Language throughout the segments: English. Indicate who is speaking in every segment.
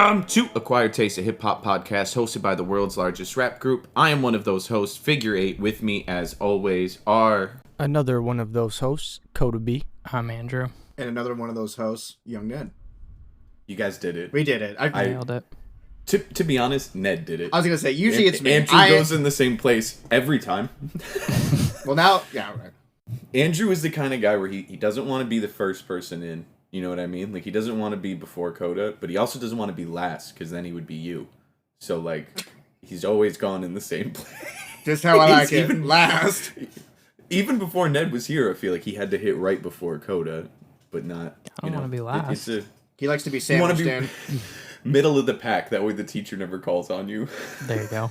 Speaker 1: Welcome to Acquired Taste, a hip-hop podcast hosted by the world's largest rap group. I am one of those hosts, Figure 8. With me, as always, are...
Speaker 2: Another one of those hosts, Coda B.
Speaker 3: I'm Andrew.
Speaker 4: And another one of those hosts, Young Ned.
Speaker 1: You guys did it.
Speaker 4: We did it. I
Speaker 3: Nailed it.
Speaker 1: To be honest, Ned did it.
Speaker 4: was going to say, usually it's me.
Speaker 1: Andrew goes in the same place every time.
Speaker 4: Well, now, yeah, right.
Speaker 1: Andrew is the kind of guy where he doesn't want to be the first person in. You know what I mean? Like, he doesn't want to be before Coda, but he also doesn't want to be last, because then he would be you. So, like, he's always gone in the same place.
Speaker 4: Just how I like it. Last.
Speaker 1: Even before Ned was here, I feel like he had to hit right before Coda, but not.
Speaker 3: I don't want to be last.
Speaker 4: He likes to be sandwiched in.
Speaker 1: Middle of the pack. That way the teacher never calls on you.
Speaker 3: There you
Speaker 1: go.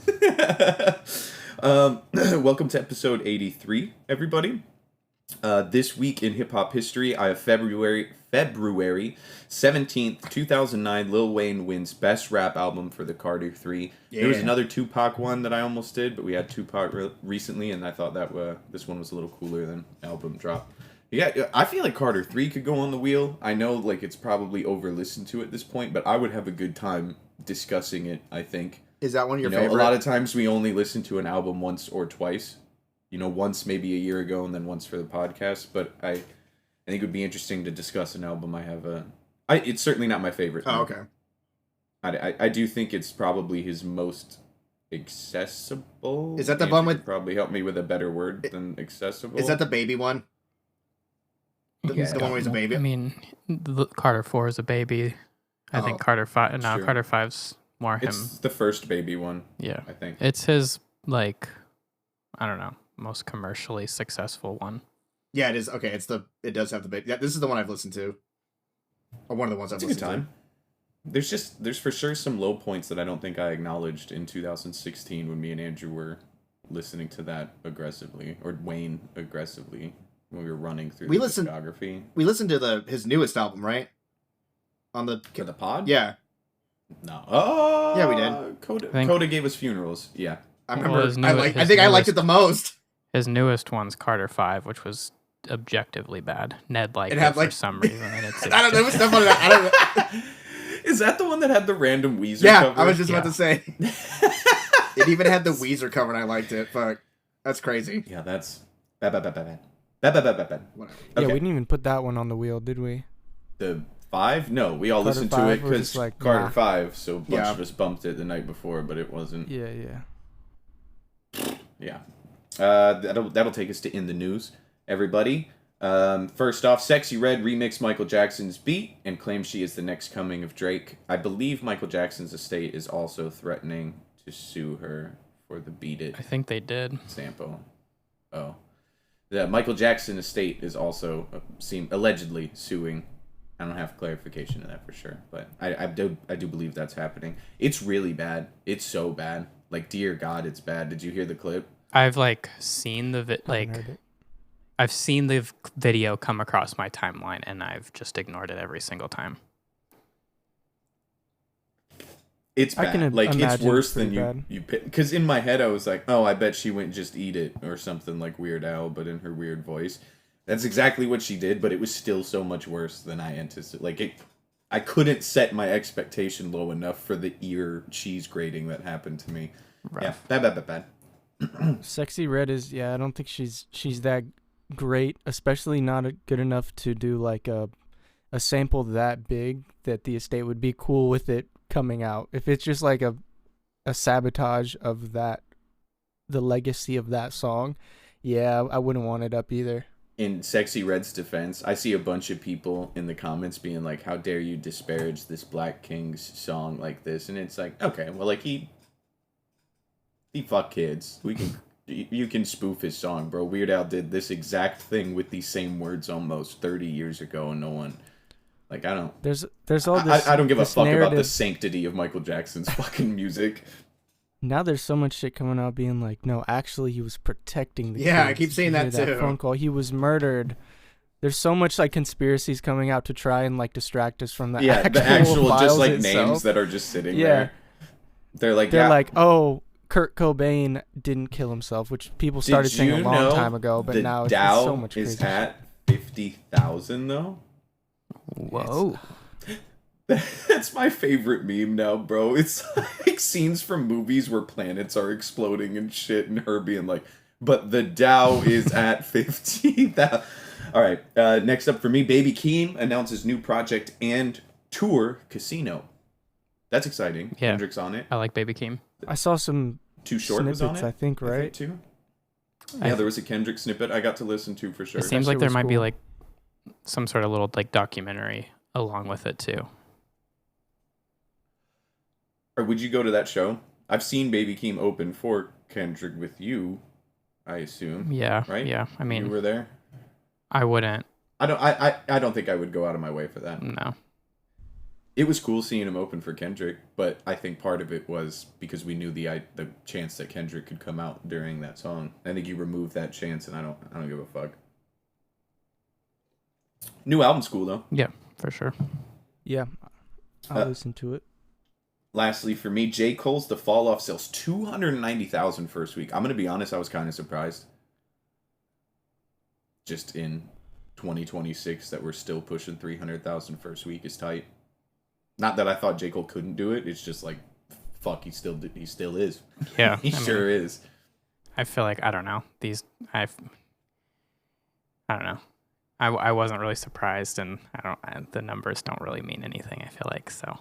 Speaker 1: Welcome to episode 83, everybody. This week in hip-hop history, I have February 17th, 2009, Lil Wayne wins Best Rap Album for the Carter 3. Yeah. There was another Tupac one that I almost did, but we had Tupac recently, and I thought that this one was a little cooler than album drop. Yeah, I feel like Carter 3 could go on the wheel. I know like it's probably over-listened to at this point, but I would have a good time discussing it, I think.
Speaker 4: Is that one of your favorite?
Speaker 1: A lot of times we only listen to an album once or twice. You know, once maybe a year ago and then once for the podcast. But I think it would be interesting to discuss an album I have it's certainly not my favorite.
Speaker 4: Oh, okay.
Speaker 1: I do think it's probably his most accessible.
Speaker 4: Is that the one with...
Speaker 1: Probably help me with a better word than accessible.
Speaker 4: Is that the baby one? The one where he's a baby?
Speaker 3: I mean, Carter 4 is a baby. I think Carter 5... No, Carter 5's more him.
Speaker 1: It's the first baby one.
Speaker 3: Yeah.
Speaker 1: I think.
Speaker 3: It's his, like... I don't know. Most commercially successful one.
Speaker 4: Yeah, it is. Okay, it does have the baby. Yeah, this is the one I've listened to. Or one of the ones I've listened to.
Speaker 1: It's a good time. There's for sure some low points that I don't think I acknowledged in 2016 when me and Andrew were listening to that aggressively, or Wayne aggressively, when we were running through the discography.
Speaker 4: We listened to his newest album, right?
Speaker 1: For the pod?
Speaker 4: Yeah.
Speaker 1: No. Oh!
Speaker 4: Yeah, we did.
Speaker 1: Coda gave us Funerals. Yeah.
Speaker 4: I remember. I think I liked it the most.
Speaker 3: His newest one's Carter 5, which was objectively bad. Ned liked it for some reason. And
Speaker 4: I don't know. There was stuff on it. I don't know.
Speaker 1: Is that the one that had the random Weezer cover?
Speaker 4: I was just about to say. It even had the Weezer cover, and I liked it. Fuck. That's crazy.
Speaker 1: Yeah, that's bad. Whatever. Okay.
Speaker 2: Yeah, we didn't even put that one on the wheel, did we?
Speaker 1: The 5? No, we all listened to it because like, Carter 5, so a bunch of us bumped it the night before, but it wasn't.
Speaker 2: Yeah.
Speaker 1: Yeah. That'll take us to In the News, everybody. First off, Sexy Red remixed Michael Jackson's beat and claims she is the next coming of Drake. I believe Michael Jackson's estate is also threatening to sue her for the Beat It.
Speaker 3: I think they did.
Speaker 1: Sample. Oh. The Michael Jackson estate is also allegedly suing. I don't have clarification of that for sure, but I do believe that's happening. It's really bad. It's so bad. Like, dear God, it's bad. Did you hear the clip?
Speaker 3: I've seen the I've seen the video come across my timeline, and I've just ignored it every single time.
Speaker 1: It's bad. It's worse than you because in my head I was like, oh, I bet she went just eat it or something like Weird Al, but in her weird voice. That's exactly what she did, but it was still so much worse than I anticipated. I couldn't set my expectation low enough for the ear cheese grating that happened to me. Rough. Yeah, bad.
Speaker 2: Sexy Red is, I don't think she's that great, especially not good enough to do like a sample that big that the estate would be cool with it coming out. If it's just like a sabotage of that, the legacy of that song, I wouldn't want it up either.
Speaker 1: In Sexy Red's defense, I see a bunch of people in the comments being like, how dare you disparage this Black King's song like this? And it's like, okay, well, like, he fuck kids. You can spoof his song, bro. Weird Al did this exact thing with these same words almost 30 years ago, and no one... Like, I don't...
Speaker 2: There's all this...
Speaker 1: I don't give a fuck about the sanctity of Michael Jackson's fucking music.
Speaker 2: Now there's so much shit coming out being like, no, actually he was protecting the kids.
Speaker 4: I keep saying that too.
Speaker 2: That phone call, he was murdered. There's so much like conspiracies coming out to try and like distract us from the actual
Speaker 1: just like
Speaker 2: itself.
Speaker 1: Names that are just sitting there. They're like,
Speaker 2: oh, Kurt Cobain didn't kill himself, which people started saying a long time ago, but now it's so much crazy.
Speaker 1: Is at 50,000 though.
Speaker 3: Whoa.
Speaker 1: That's my favorite meme now, bro. It's like scenes from movies where planets are exploding and shit, and her being like, but the Dow is at 50,000. All right, next up for me, Baby Keem announces new project and tour, Casino. That's exciting.
Speaker 3: Yeah.
Speaker 1: Kendrick's on it.
Speaker 3: I like Baby Keem.
Speaker 2: I saw some
Speaker 1: Too Short was on
Speaker 2: snippets,
Speaker 1: it,
Speaker 2: I think, right?
Speaker 1: I think too. Yeah, there was a Kendrick snippet I got to listen to for sure.
Speaker 3: It seems like there might be
Speaker 2: cool.
Speaker 3: like some sort of little like documentary along with it too.
Speaker 1: Or would you go to that show? I've seen Baby Keem open for Kendrick with you, I assume.
Speaker 3: Yeah.
Speaker 1: Right?
Speaker 3: Yeah. I mean,
Speaker 1: you were there?
Speaker 3: I wouldn't.
Speaker 1: I don't think I would go out of my way for that.
Speaker 3: No.
Speaker 1: It was cool seeing him open for Kendrick, but I think part of it was because we knew the chance that Kendrick could come out during that song. I think you removed that chance, and I don't give a fuck. New album's cool though.
Speaker 3: Yeah, for sure.
Speaker 2: Yeah, I'll listen to it.
Speaker 1: Lastly, for me, J. Cole's The Fall Off sells 290,000 first week. I'm gonna be honest, I was kind of surprised. Just in 2026 that we're still pushing 300,000 first week is tight. Not that I thought J. Cole couldn't do it. It's just like, fuck, he still is.
Speaker 3: Yeah,
Speaker 1: he sure is.
Speaker 3: I feel like I don't know. I don't know. I wasn't really surprised, and the numbers don't really mean anything. I feel like so.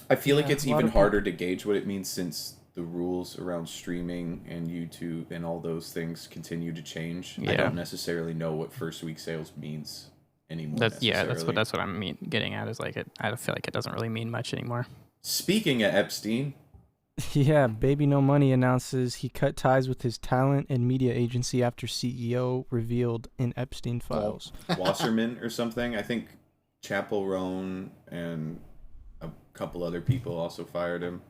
Speaker 1: I feel like it's even harder to gauge what it means since the rules around streaming and YouTube and all those things continue to change. Yeah. I don't necessarily know what first week sales means anymore.
Speaker 3: That's what I'm getting at is like I feel like it doesn't really mean much anymore.
Speaker 1: Speaking of Epstein.
Speaker 2: Yeah, Baby No Money announces he cut ties with his talent and media agency after CEO revealed in Epstein files.
Speaker 1: Wasserman or something. I think Chappell Roan and a couple other people also fired him.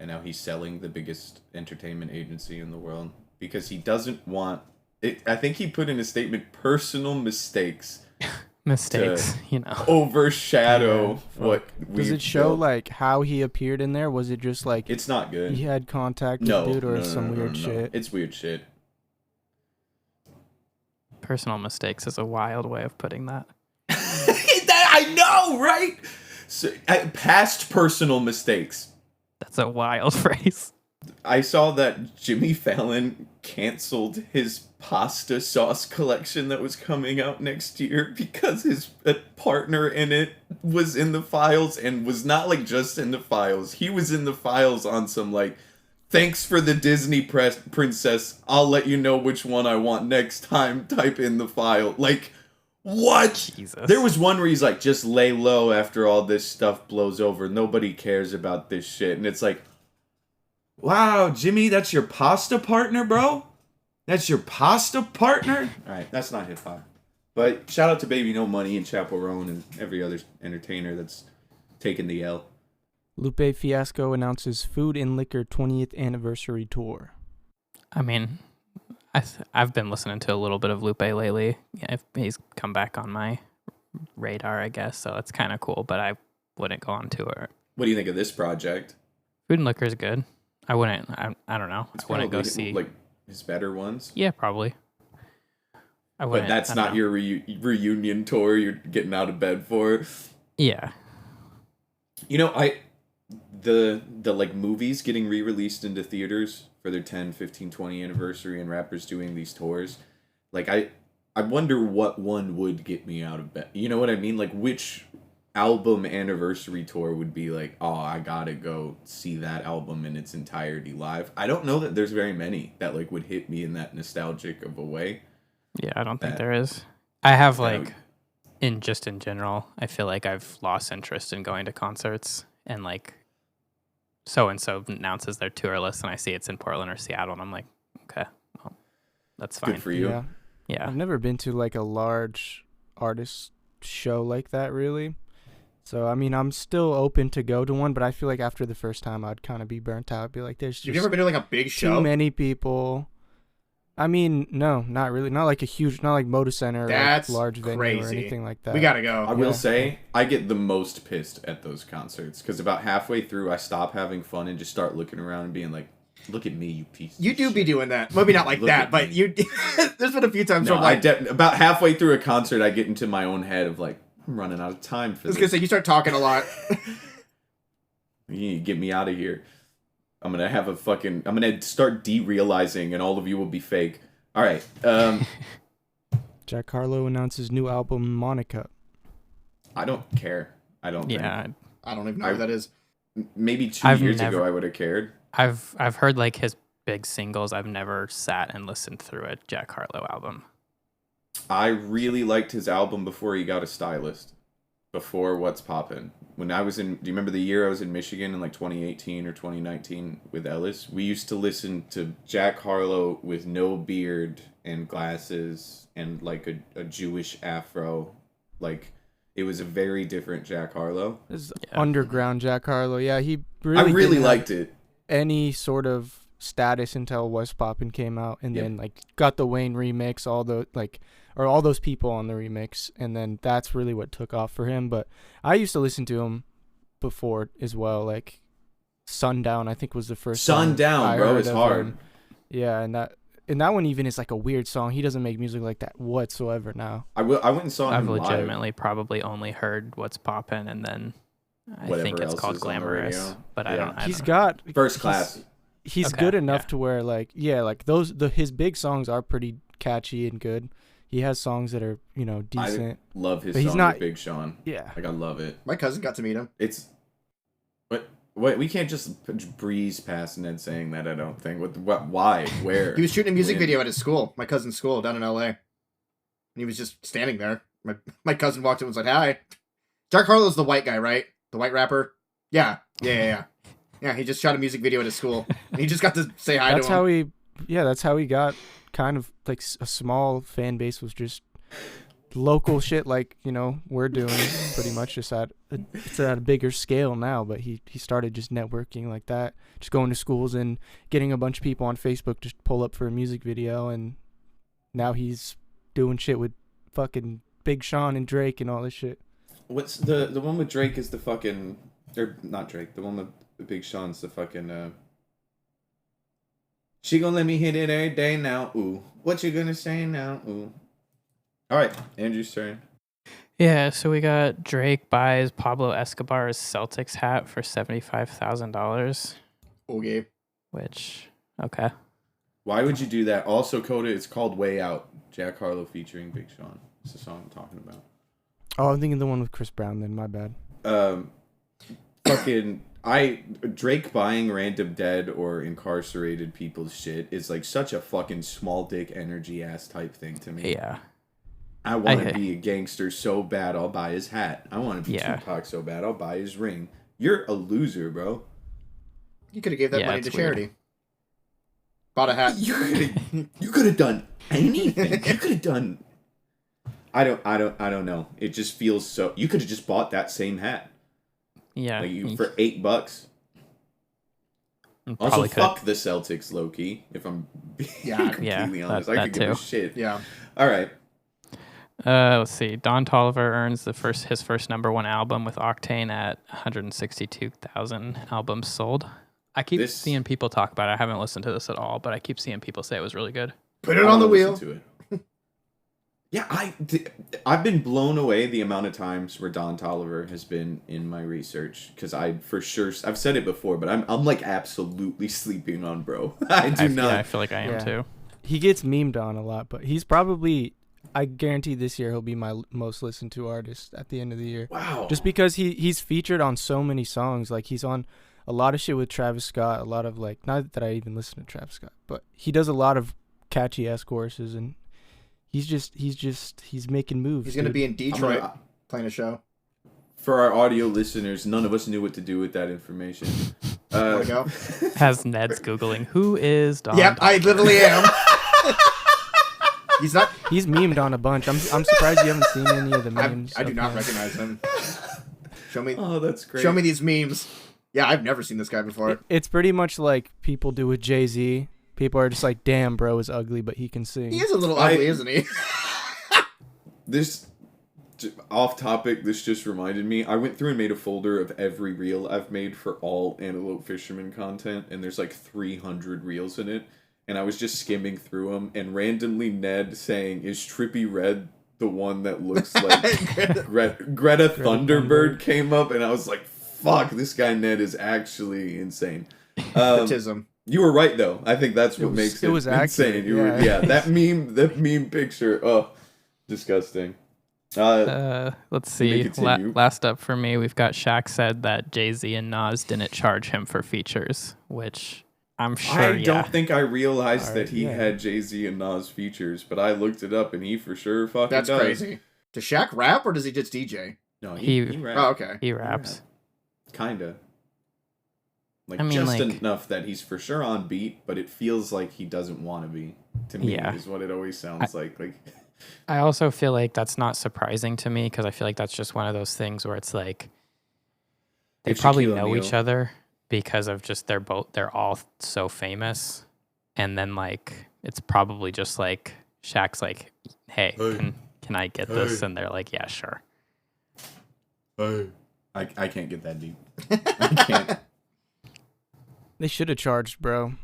Speaker 1: And now he's selling the biggest entertainment agency in the world because he doesn't want it. I think he put in a statement, personal mistakes. Overshadow what we
Speaker 2: does it show built. Like how he appeared in there? Was it just like
Speaker 1: it's not good?
Speaker 2: He had contact with dude or some weird shit.
Speaker 1: It's weird shit.
Speaker 3: Personal mistakes is a wild way of putting that.
Speaker 1: I know, right? So, past personal mistakes.
Speaker 3: That's a wild phrase.
Speaker 1: I saw that Jimmy Fallon canceled his pasta sauce collection that was coming out next year because his partner in it was in the files and was not like just in the files. He was in the files on some like, thanks for the Disney princess. I'll let you know which one I want next time. Type in the file. Like, what?
Speaker 3: Jesus.
Speaker 1: There was one where he's like, just lay low after all this stuff blows over. Nobody cares about this shit. And it's like, wow, Jimmy, that's your pasta partner, bro? That's your pasta partner? All right, that's not hip-hop. But shout out to Baby No Money and Chappell Roan and every other entertainer that's taken the L.
Speaker 2: Lupe Fiasco announces Food and Liquor 20th Anniversary Tour.
Speaker 3: I mean, I've been listening to a little bit of Lupe lately. Yeah, he's come back on my radar, I guess, so it's kind of cool, but I wouldn't go on tour.
Speaker 1: What do you think of this project?
Speaker 3: Food and Liquor is good. I don't know.
Speaker 1: It's
Speaker 3: I wouldn't go see
Speaker 1: like his better ones.
Speaker 3: Yeah, probably.
Speaker 1: But that's not your reunion tour you're getting out of bed for.
Speaker 3: Yeah.
Speaker 1: You know, the like movies getting re-released into theaters for their 10, 15, 20 anniversary and rappers doing these tours. Like I wonder what one would get me out of bed. You know what I mean? Like which album anniversary tour would be like, oh, I gotta go see that album in its entirety live. I don't know that there's very many that like would hit me in that nostalgic of a way.
Speaker 3: Yeah, I don't think there is. I have like in general, I feel like I've lost interest in going to concerts, and like so and so announces their tour list and I see it's in Portland or Seattle and I'm like, okay, well, that's fine.
Speaker 1: Good for you.
Speaker 2: Yeah. I've never been to like a large artist show like that really. So, I mean, I'm still open to go to one, but I feel like after the first time, I'd kind of be burnt out. I'd be like, there's just...
Speaker 4: You've never been to, like, a big show?
Speaker 2: Too many people. I mean, no, not really. Not like a huge... Not like Moda Center or like large venue or anything like that.
Speaker 4: We gotta go.
Speaker 1: I will say, I get the most pissed at those concerts, because about halfway through, I stop having fun and just start looking around and being like, look at me, you piece of
Speaker 4: You do
Speaker 1: shit.
Speaker 4: be doing that. Maybe not like that, but you... There's been a few times
Speaker 1: no,
Speaker 4: where I'm like...
Speaker 1: about halfway through a concert, I get into my own head of like, I'm running out of time for
Speaker 4: this. I was
Speaker 1: this.
Speaker 4: gonna say, you start talking a lot.
Speaker 1: You need to get me out of here. I'm gonna start derealizing, and all of you will be fake. All right.
Speaker 2: Jack Harlow announces new album, Monica.
Speaker 1: I don't care. I don't think.
Speaker 4: I don't even know what that is.
Speaker 1: Maybe 2 years ago I would have cared.
Speaker 3: I've heard like his big singles. I've never sat and listened through a Jack Harlow album.
Speaker 1: I really liked his album before he got a stylist. Before What's Poppin'. When I was in, do you remember the year I was in Michigan in like 2018 or 2019 with Ellis? We used to listen to Jack Harlow with no beard and glasses and like a Jewish afro. Like, it was a very different Jack Harlow.
Speaker 2: Underground Jack Harlow. Yeah, he really
Speaker 1: I really liked it.
Speaker 2: Any sort of status until What's Poppin' came out, and then like got the Wayne remix, all those people on the remix, and then that's really what took off for him. But I used to listen to him before as well. Like Sundown, I think was the first
Speaker 1: Sundown, bro, is hard.
Speaker 2: Him. Yeah, and that one even is like a weird song. He doesn't make music like that whatsoever now.
Speaker 1: I went and saw him
Speaker 3: I've
Speaker 1: live.
Speaker 3: legitimately probably only heard What's Poppin', and then I think it's called Glamorous. But I don't.
Speaker 2: He's got
Speaker 1: First Class.
Speaker 2: He's good enough to where like his big songs are pretty catchy and good. He has songs that are, decent.
Speaker 1: I love his song with Big Sean.
Speaker 2: Yeah.
Speaker 1: Like, I love it.
Speaker 4: My cousin got to meet him.
Speaker 1: What? We can't just breeze past Ned saying that, I don't think. What? Why? Where?
Speaker 4: He was shooting a music video at his school, my cousin's school down in L.A. And he was just standing there. My cousin walked in and was like, hi. Jack Harlow's the white guy, right? The white rapper? Yeah, he just shot a music video at his school. And he just got to say hi to him.
Speaker 2: That's how he got kind of like a small fan base, was just local shit like, we're doing pretty much, just it's at a bigger scale now, but he started just networking like that, just going to schools and getting a bunch of people on Facebook to pull up for a music video, and now he's doing shit with fucking Big Sean and Drake and all this shit.
Speaker 1: What's the one with Drake is the fucking, or not Drake, the one with Big Sean's the fucking she gonna let me hit it every day now, ooh. What you gonna say now, ooh. Alright, Andrew's turn.
Speaker 3: Yeah, so we got Drake buys Pablo Escobar's Celtics hat for $75,000.
Speaker 4: Okay.
Speaker 3: Which, okay.
Speaker 1: Why would you do that? Also, Coda, it's called Way Out. Jack Harlow featuring Big Sean. It's the song I'm talking about.
Speaker 2: Oh, I'm thinking the one with Chris Brown then, my bad.
Speaker 1: Drake buying random dead or incarcerated people's shit is like such a fucking small dick energy ass type thing to me.
Speaker 3: Yeah.
Speaker 1: I want to be a gangster so bad I'll buy his hat. I want to be Tupac so bad I'll buy his ring. You're a loser, bro.
Speaker 4: You could have gave that money to charity. Bought a hat.
Speaker 1: You could have done anything. You could have done. I don't know. It just feels so. You could have just bought that same hat.
Speaker 3: Yeah.
Speaker 1: Like for $8. Also, fuck the Celtics, low key. If I'm being completely honest, I could give a shit.
Speaker 4: Yeah.
Speaker 1: All right.
Speaker 3: Let's see. Don Toliver earns his first #1 album with Octane at 162,000 albums sold. I keep seeing people talk about it. I haven't listened to this at all, but I keep seeing people say it was really good.
Speaker 4: Put it on the wheel.
Speaker 1: Yeah, I've been blown away the amount of times where Don Toliver has been in my research, because I've said it before, but I'm like absolutely sleeping on bro. I feel like I am too.
Speaker 2: He gets memed on a lot, but he's probably, I guarantee this year he'll be my most listened to artist at the end of the year.
Speaker 1: Wow.
Speaker 2: Just because he's featured on so many songs. Like, he's on a lot of shit with Travis Scott, a lot of like, not that I even listen to Travis Scott, but he does a lot of catchy ass choruses, and he's making moves.
Speaker 4: He's going to be in Detroit playing a show.
Speaker 1: For our audio listeners, none of us knew what to do with that information.
Speaker 4: Go.
Speaker 3: Has Ned's Googling, who is Don?
Speaker 4: Yep, I literally am. He's not.
Speaker 2: He's memed on a bunch. I'm surprised you haven't seen any of the memes.
Speaker 4: I do not recognize him. Show me.
Speaker 1: Oh, that's great.
Speaker 4: Show me these memes. Yeah, I've never seen this guy before.
Speaker 2: It's pretty much like people do with Jay-Z. People are just like, damn, bro is ugly, but he can sing.
Speaker 4: He is a little ugly, isn't he?
Speaker 1: This, off topic, this just reminded me. I went through and made a folder of every reel I've made for all Antelope Fisherman content, and there's like 300 reels in it. And I was just skimming through them, and randomly Ned saying, "Is Trippie Redd the one that looks like Greta Thunderbird came up, and I was like, fuck, this guy Ned is actually insane.
Speaker 4: Autism.
Speaker 1: You were right though. I think that's what makes it insane. That meme picture. Oh, disgusting.
Speaker 3: Let's see. Last up for me, we've got Shaq said that Jay-Z and Nas didn't charge him for features, which I'm sure.
Speaker 1: I don't think I realized that he had Jay-Z and Nas features, but I looked it up and he for sure fucking does.
Speaker 4: That's crazy. Does Shaq rap or does he just DJ?
Speaker 1: No, he raps.
Speaker 4: Oh, okay.
Speaker 3: He raps.
Speaker 1: Kinda. Enough that he's for sure on beat, but it feels like he doesn't want to be. To me, is what it always sounds like.
Speaker 3: I also feel like that's not surprising to me because I feel like that's just one of those things where it's like they probably know each other because of just they're all so famous, and then like it's probably just like Shaq's like, hey. Can I get this? And they're like, yeah, sure.
Speaker 1: I can't get that deep. I can't.
Speaker 2: They should have charged, bro.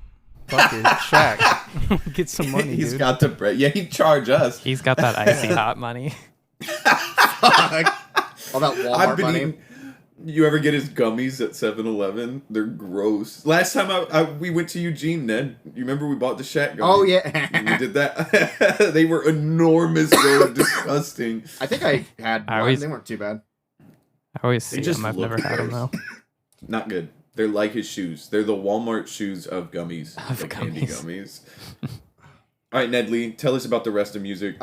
Speaker 2: Fuck it, Shaq. Get some money,
Speaker 1: He's
Speaker 2: dude.
Speaker 1: got the bread. Yeah, he'd charge us.
Speaker 3: He's got that icy hot money.
Speaker 4: All that Walmart money.
Speaker 1: You ever get his gummies at 7-Eleven? They're gross. Last time we went to Eugene, Ned. You remember we bought the Shaq gummies?
Speaker 4: Oh, yeah.
Speaker 1: We did that. They were enormous. They were disgusting.
Speaker 4: I think I had one. They weren't too bad.
Speaker 3: I always see them. I've never had them, though.
Speaker 1: Not good. They're like his shoes. They're the Walmart shoes of gummies. Candy gummies. All right, Ned Lee, tell us about the rest of music.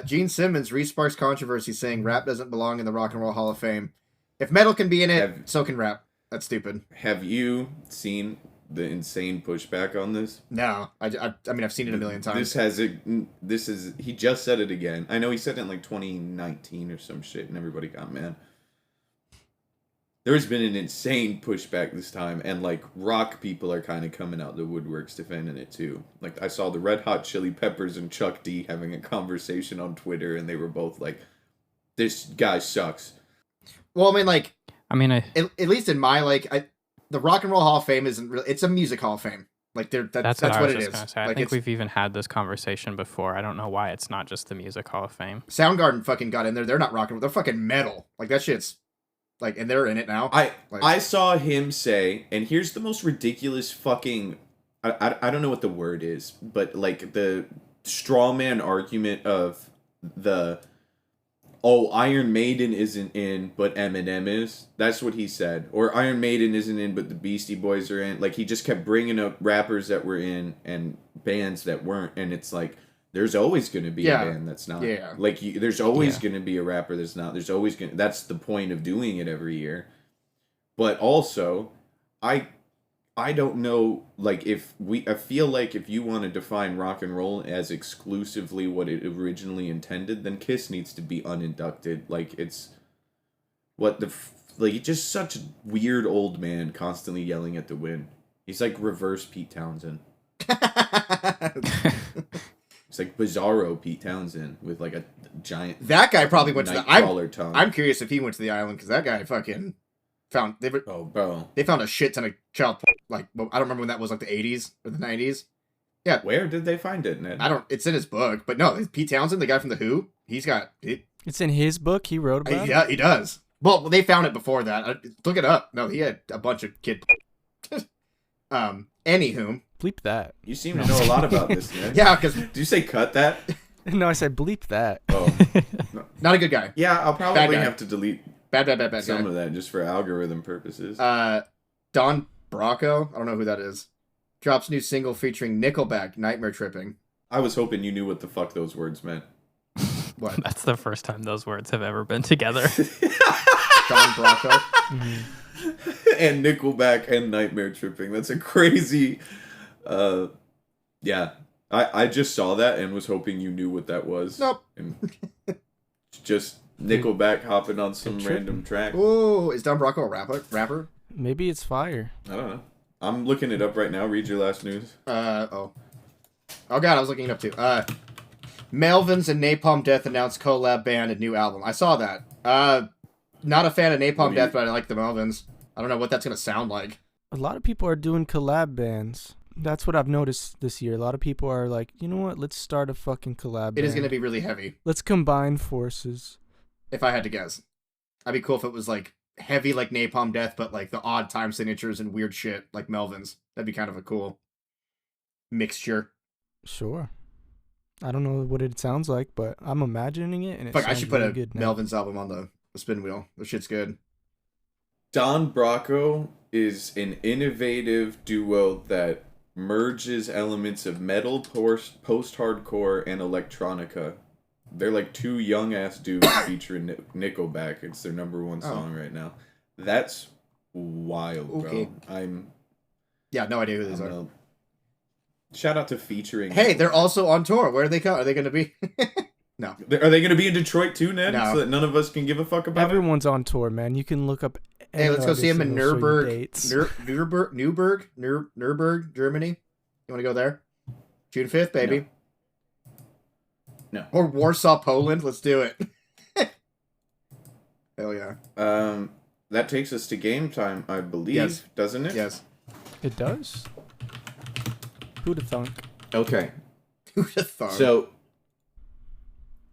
Speaker 4: Gene Simmons re-sparks controversy saying rap doesn't belong in the Rock and Roll Hall of Fame. If metal can be in it, so can rap. That's stupid.
Speaker 1: Have you seen the insane pushback on this?
Speaker 4: No. I mean, I've seen it a million times.
Speaker 1: He just said it again. I know he said it in like 2019 or some shit, and everybody got mad. There's been an insane pushback this time, and like rock people are kind of coming out the woodworks defending it too. Like I saw the Red Hot Chili Peppers and Chuck D having a conversation on Twitter, and they were both like, "This guy sucks."
Speaker 4: Well, I mean,
Speaker 3: at
Speaker 4: least in my the Rock and Roll Hall of Fame isn't really. It's a music Hall of Fame. Like that's what it is.
Speaker 3: I think we've even had this conversation before. I don't know why it's not just the Music Hall of Fame.
Speaker 4: Soundgarden fucking got in there. They're not rock and roll. They're fucking metal. Like that shit's. Like, and they're in it now.
Speaker 1: I saw him say, and here's the most ridiculous fucking... I don't know what the word is, but, like, the straw man argument of the... Oh, Iron Maiden isn't in, but Eminem is. That's what he said. Or Iron Maiden isn't in, but the Beastie Boys are in. Like, he just kept bringing up rappers that were in and bands that weren't, and it's like... There's always going to be a band that's not.
Speaker 4: Yeah.
Speaker 1: Like, there's always going to be a rapper that's not. There's always going to... That's the point of doing it every year. But also, I don't know, like, I feel like if you want to define rock and roll as exclusively what it originally intended, then Kiss needs to be uninducted. Like, it's... Like, just such a weird old man constantly yelling at the wind. He's like reverse Pete Townsend. It's like Bizarro Pete Townsend with like a giant.
Speaker 4: That guy probably went to the
Speaker 1: tongue.
Speaker 4: I'm curious if he went to the island because that guy fucking found. They found a shit ton of child. Like I don't remember when that was, like the 80s or the 90s. Yeah.
Speaker 1: Where did they find it, Ned?
Speaker 4: It's in his book, but no, Pete Townsend, the guy from the Who, he's got it.
Speaker 2: It's in his book. He wrote about it.
Speaker 4: Yeah, he does. Well, they found it before that. Look it up. No, he had a bunch of kid. Anywho.
Speaker 2: Bleep that.
Speaker 1: You seem to know a lot about this, man.
Speaker 4: Yeah, because...
Speaker 1: Did you say cut that?
Speaker 2: No, I said bleep that.
Speaker 1: Oh. No.
Speaker 4: Not a good guy.
Speaker 1: Yeah, I'll probably have to delete
Speaker 4: bad
Speaker 1: some
Speaker 4: guy.
Speaker 1: of that just for algorithm purposes.
Speaker 4: Don Bracco, I don't know who that is, drops new single featuring Nickelback, Nightmare Tripping.
Speaker 1: I was hoping you knew what the fuck those words meant.
Speaker 4: What?
Speaker 3: That's the first time those words have ever been together.
Speaker 4: Don Bracco.
Speaker 2: Mm-hmm.
Speaker 1: And Nickelback and Nightmare Tripping. That's a crazy... yeah. I just saw that and was hoping you knew what that was.
Speaker 4: Nope.
Speaker 1: And just Nickelback hopping on some random track.
Speaker 4: Oh, is Don Bracco a rapper?
Speaker 2: Maybe it's fire.
Speaker 1: I don't know. I'm looking it up right now. Read your last news.
Speaker 4: Oh god, I was looking it up too. Melvins and Napalm Death announced collab band and new album. I saw that. Not a fan of Napalm Death, but I like the Melvins. I don't know what that's gonna sound like.
Speaker 2: A lot of people are doing collab bands. That's what I've noticed this year. A lot of people are like, you know what? Let's start a fucking collab.
Speaker 4: It is going to be really heavy.
Speaker 2: Let's combine forces.
Speaker 4: If I had to guess, I'd be cool if it was like heavy, like Napalm Death, but like the odd time signatures and weird shit like Melvin's. That'd be kind of a cool mixture.
Speaker 2: Sure. I don't know what it sounds like, but I'm imagining it, and it sounds
Speaker 4: I should put
Speaker 2: really
Speaker 4: a
Speaker 2: good now.
Speaker 4: Melvin's album on the spin wheel. The shit's good.
Speaker 1: Don Bracco is an innovative duo that merges elements of metal, post-hardcore, and electronica. They're like two young-ass dudes featuring Nickelback. It's their number one song right now. That's wild, bro.
Speaker 4: Yeah, no idea who these are.
Speaker 1: Shout out to featuring.
Speaker 4: Hey, they're also on tour. Where are they going? Are they going to be? No.
Speaker 1: Are they going to be in Detroit too, Ned?
Speaker 4: No.
Speaker 1: So that none of us can give a fuck about
Speaker 2: Everyone's on tour, man. You can look up.
Speaker 4: Hey, let's go see him in Nuremberg, Germany. You want to go there? June 5th, baby.
Speaker 1: No.
Speaker 4: Or Warsaw, Poland. Let's do it. Hell yeah.
Speaker 1: That takes us to game time, I believe, doesn't it?
Speaker 4: Yes.
Speaker 2: It does. Who'da thunk?
Speaker 1: Okay.
Speaker 4: Who'da thunk?
Speaker 1: So,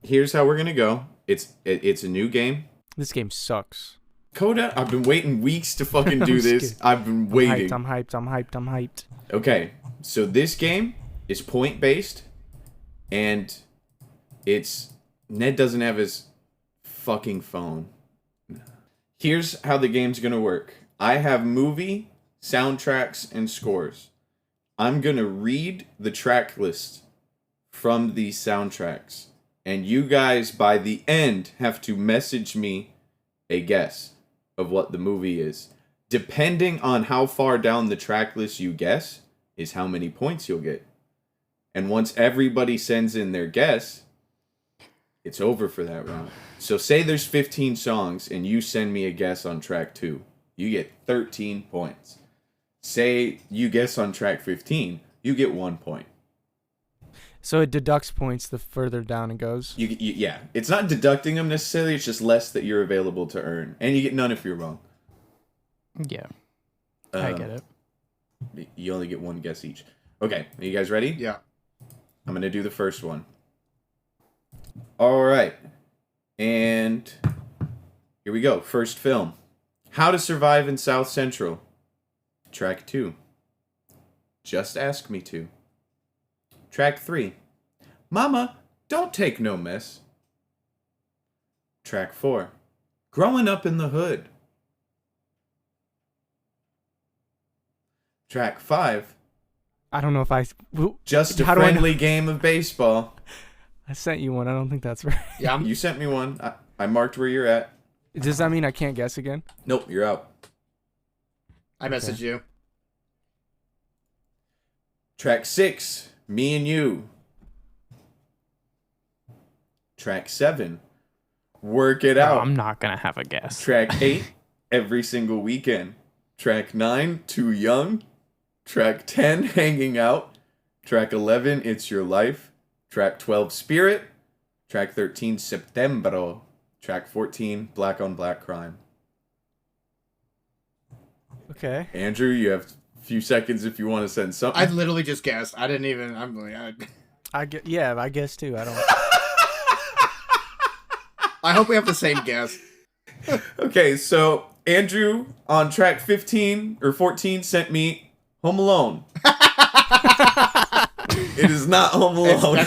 Speaker 1: here's how we're gonna go. It's a new game.
Speaker 2: This game sucks.
Speaker 1: Coda, I've been waiting weeks to fucking do this. I've been waiting.
Speaker 2: I'm hyped.
Speaker 1: Okay, so this game is point-based, and Ned doesn't have his fucking phone. Here's how the game's gonna work. I have movie, soundtracks, and scores. I'm gonna read the track list from these soundtracks, and you guys, by the end, have to message me a guess of what the movie is. Depending on how far down the track list you guess, is how many points you'll get. And once everybody sends in their guess, it's over for that round. So say there's 15 songs and you send me a guess on track 2. You get 13 points. Say you guess on track 15, you get 1 point.
Speaker 2: So it deducts points the further down it goes?
Speaker 1: Yeah. It's not deducting them necessarily, it's just less that you're available to earn. And you get none if you're wrong.
Speaker 3: Yeah. I get it.
Speaker 1: You only get one guess each. Okay, are you guys ready?
Speaker 4: Yeah.
Speaker 1: I'm going to do the first one. All right. And here we go. First film. How to Survive in South Central. Track 2. Just Ask Me To. Track 3. Mama, don't take no mess. Track 4. Growing Up in the Hood. Track 5.
Speaker 2: I don't know if I...
Speaker 1: Just a Friendly Game of Baseball.
Speaker 2: I sent you one. I don't think that's right.
Speaker 1: Yeah, you sent me one. I marked where you're at.
Speaker 2: Does that mean I can't guess again?
Speaker 1: Nope, you're out.
Speaker 4: I messaged you.
Speaker 1: Track 6. Me and You. Track 7. Work It Out.
Speaker 3: I'm not going to have a guess.
Speaker 1: Track 8. Every Single Weekend. Track 9. Too Young. Track 10. Hanging Out. Track 11. It's Your Life. Track 12. Spirit. Track 13. Septembro. Track 14. Black on Black Crime.
Speaker 2: Okay.
Speaker 1: Andrew, you have a few seconds if you want to send something.
Speaker 4: I literally just guessed. I didn't even...
Speaker 2: I guess too. I don't...
Speaker 4: I hope we have the same guess.
Speaker 1: Okay, so Andrew on track 15 or 14 sent me Home Alone. It is not Home Alone.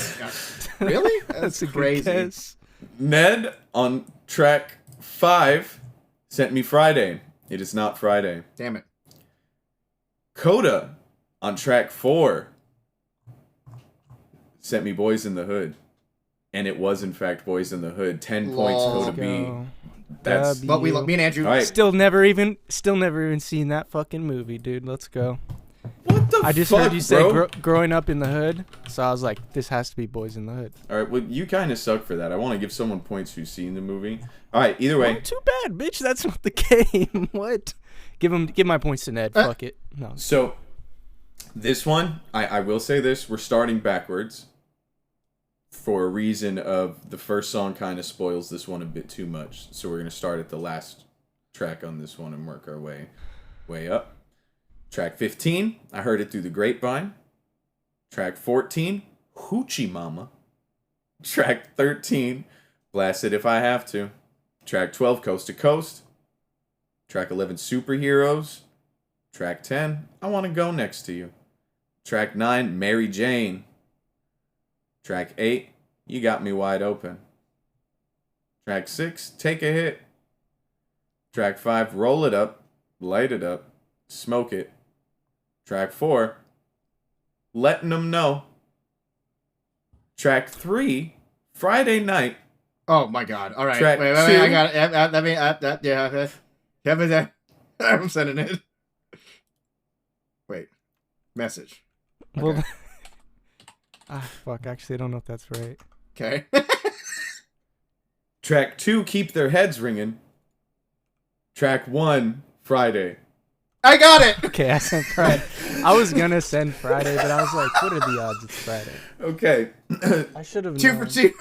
Speaker 4: Really?
Speaker 2: That's a
Speaker 4: crazy.
Speaker 2: Good guess.
Speaker 1: Ned on track 5 sent me Friday. It is not Friday.
Speaker 4: Damn it.
Speaker 1: Coda on track 4 sent me Boys in the Hood. And it was, in fact, Boys in the Hood. 10 points, Coda B. That's...
Speaker 4: But me and Andrew...
Speaker 1: Right.
Speaker 2: Still never even seen that fucking movie, dude. Let's go.
Speaker 1: What the fuck,
Speaker 2: I just heard you say growing up in the hood, so I was like, this has to be Boys in the Hood.
Speaker 1: All right, well, you kind of suck for that. I want to give someone points who's seen the movie. All right, either way.
Speaker 2: Oh, too bad, bitch. That's not the game. What? Give my points to Ned. Fuck it. No.
Speaker 1: So, this one, I will say this. We're starting backwards for a reason of the first song kind of spoils this one a bit too much. So we're going to start at the last track on this one and work our way up. Track 15, I Heard It Through the Grapevine. Track 14, Hoochie Mama. Track 13, Blast It If I Have To. Track 12, Coast to Coast. Track 11, Superheroes. Track 10, I Want to Go Next to You. Track 9, Mary Jane. Track 8, You Got Me Wide Open. Track 6, Take a Hit. Track 5, Roll It Up, Light It Up, Smoke It. Track 4, Letting Them Know. Track 3, Friday Night.
Speaker 4: Oh my God! All right,
Speaker 1: Track
Speaker 4: wait, I got it. Yeah, I'm sending it. Wait, message. Okay.
Speaker 2: Well, fuck. Actually, I don't know if that's right.
Speaker 4: Okay.
Speaker 1: Track 2, Keep Their Heads Ringing. Track 1, Friday.
Speaker 4: I got it.
Speaker 2: Okay, I sent Friday. I was gonna send Friday, but I was like, what are the odds it's Friday?
Speaker 1: Okay.
Speaker 2: I should have
Speaker 4: 2 for 2.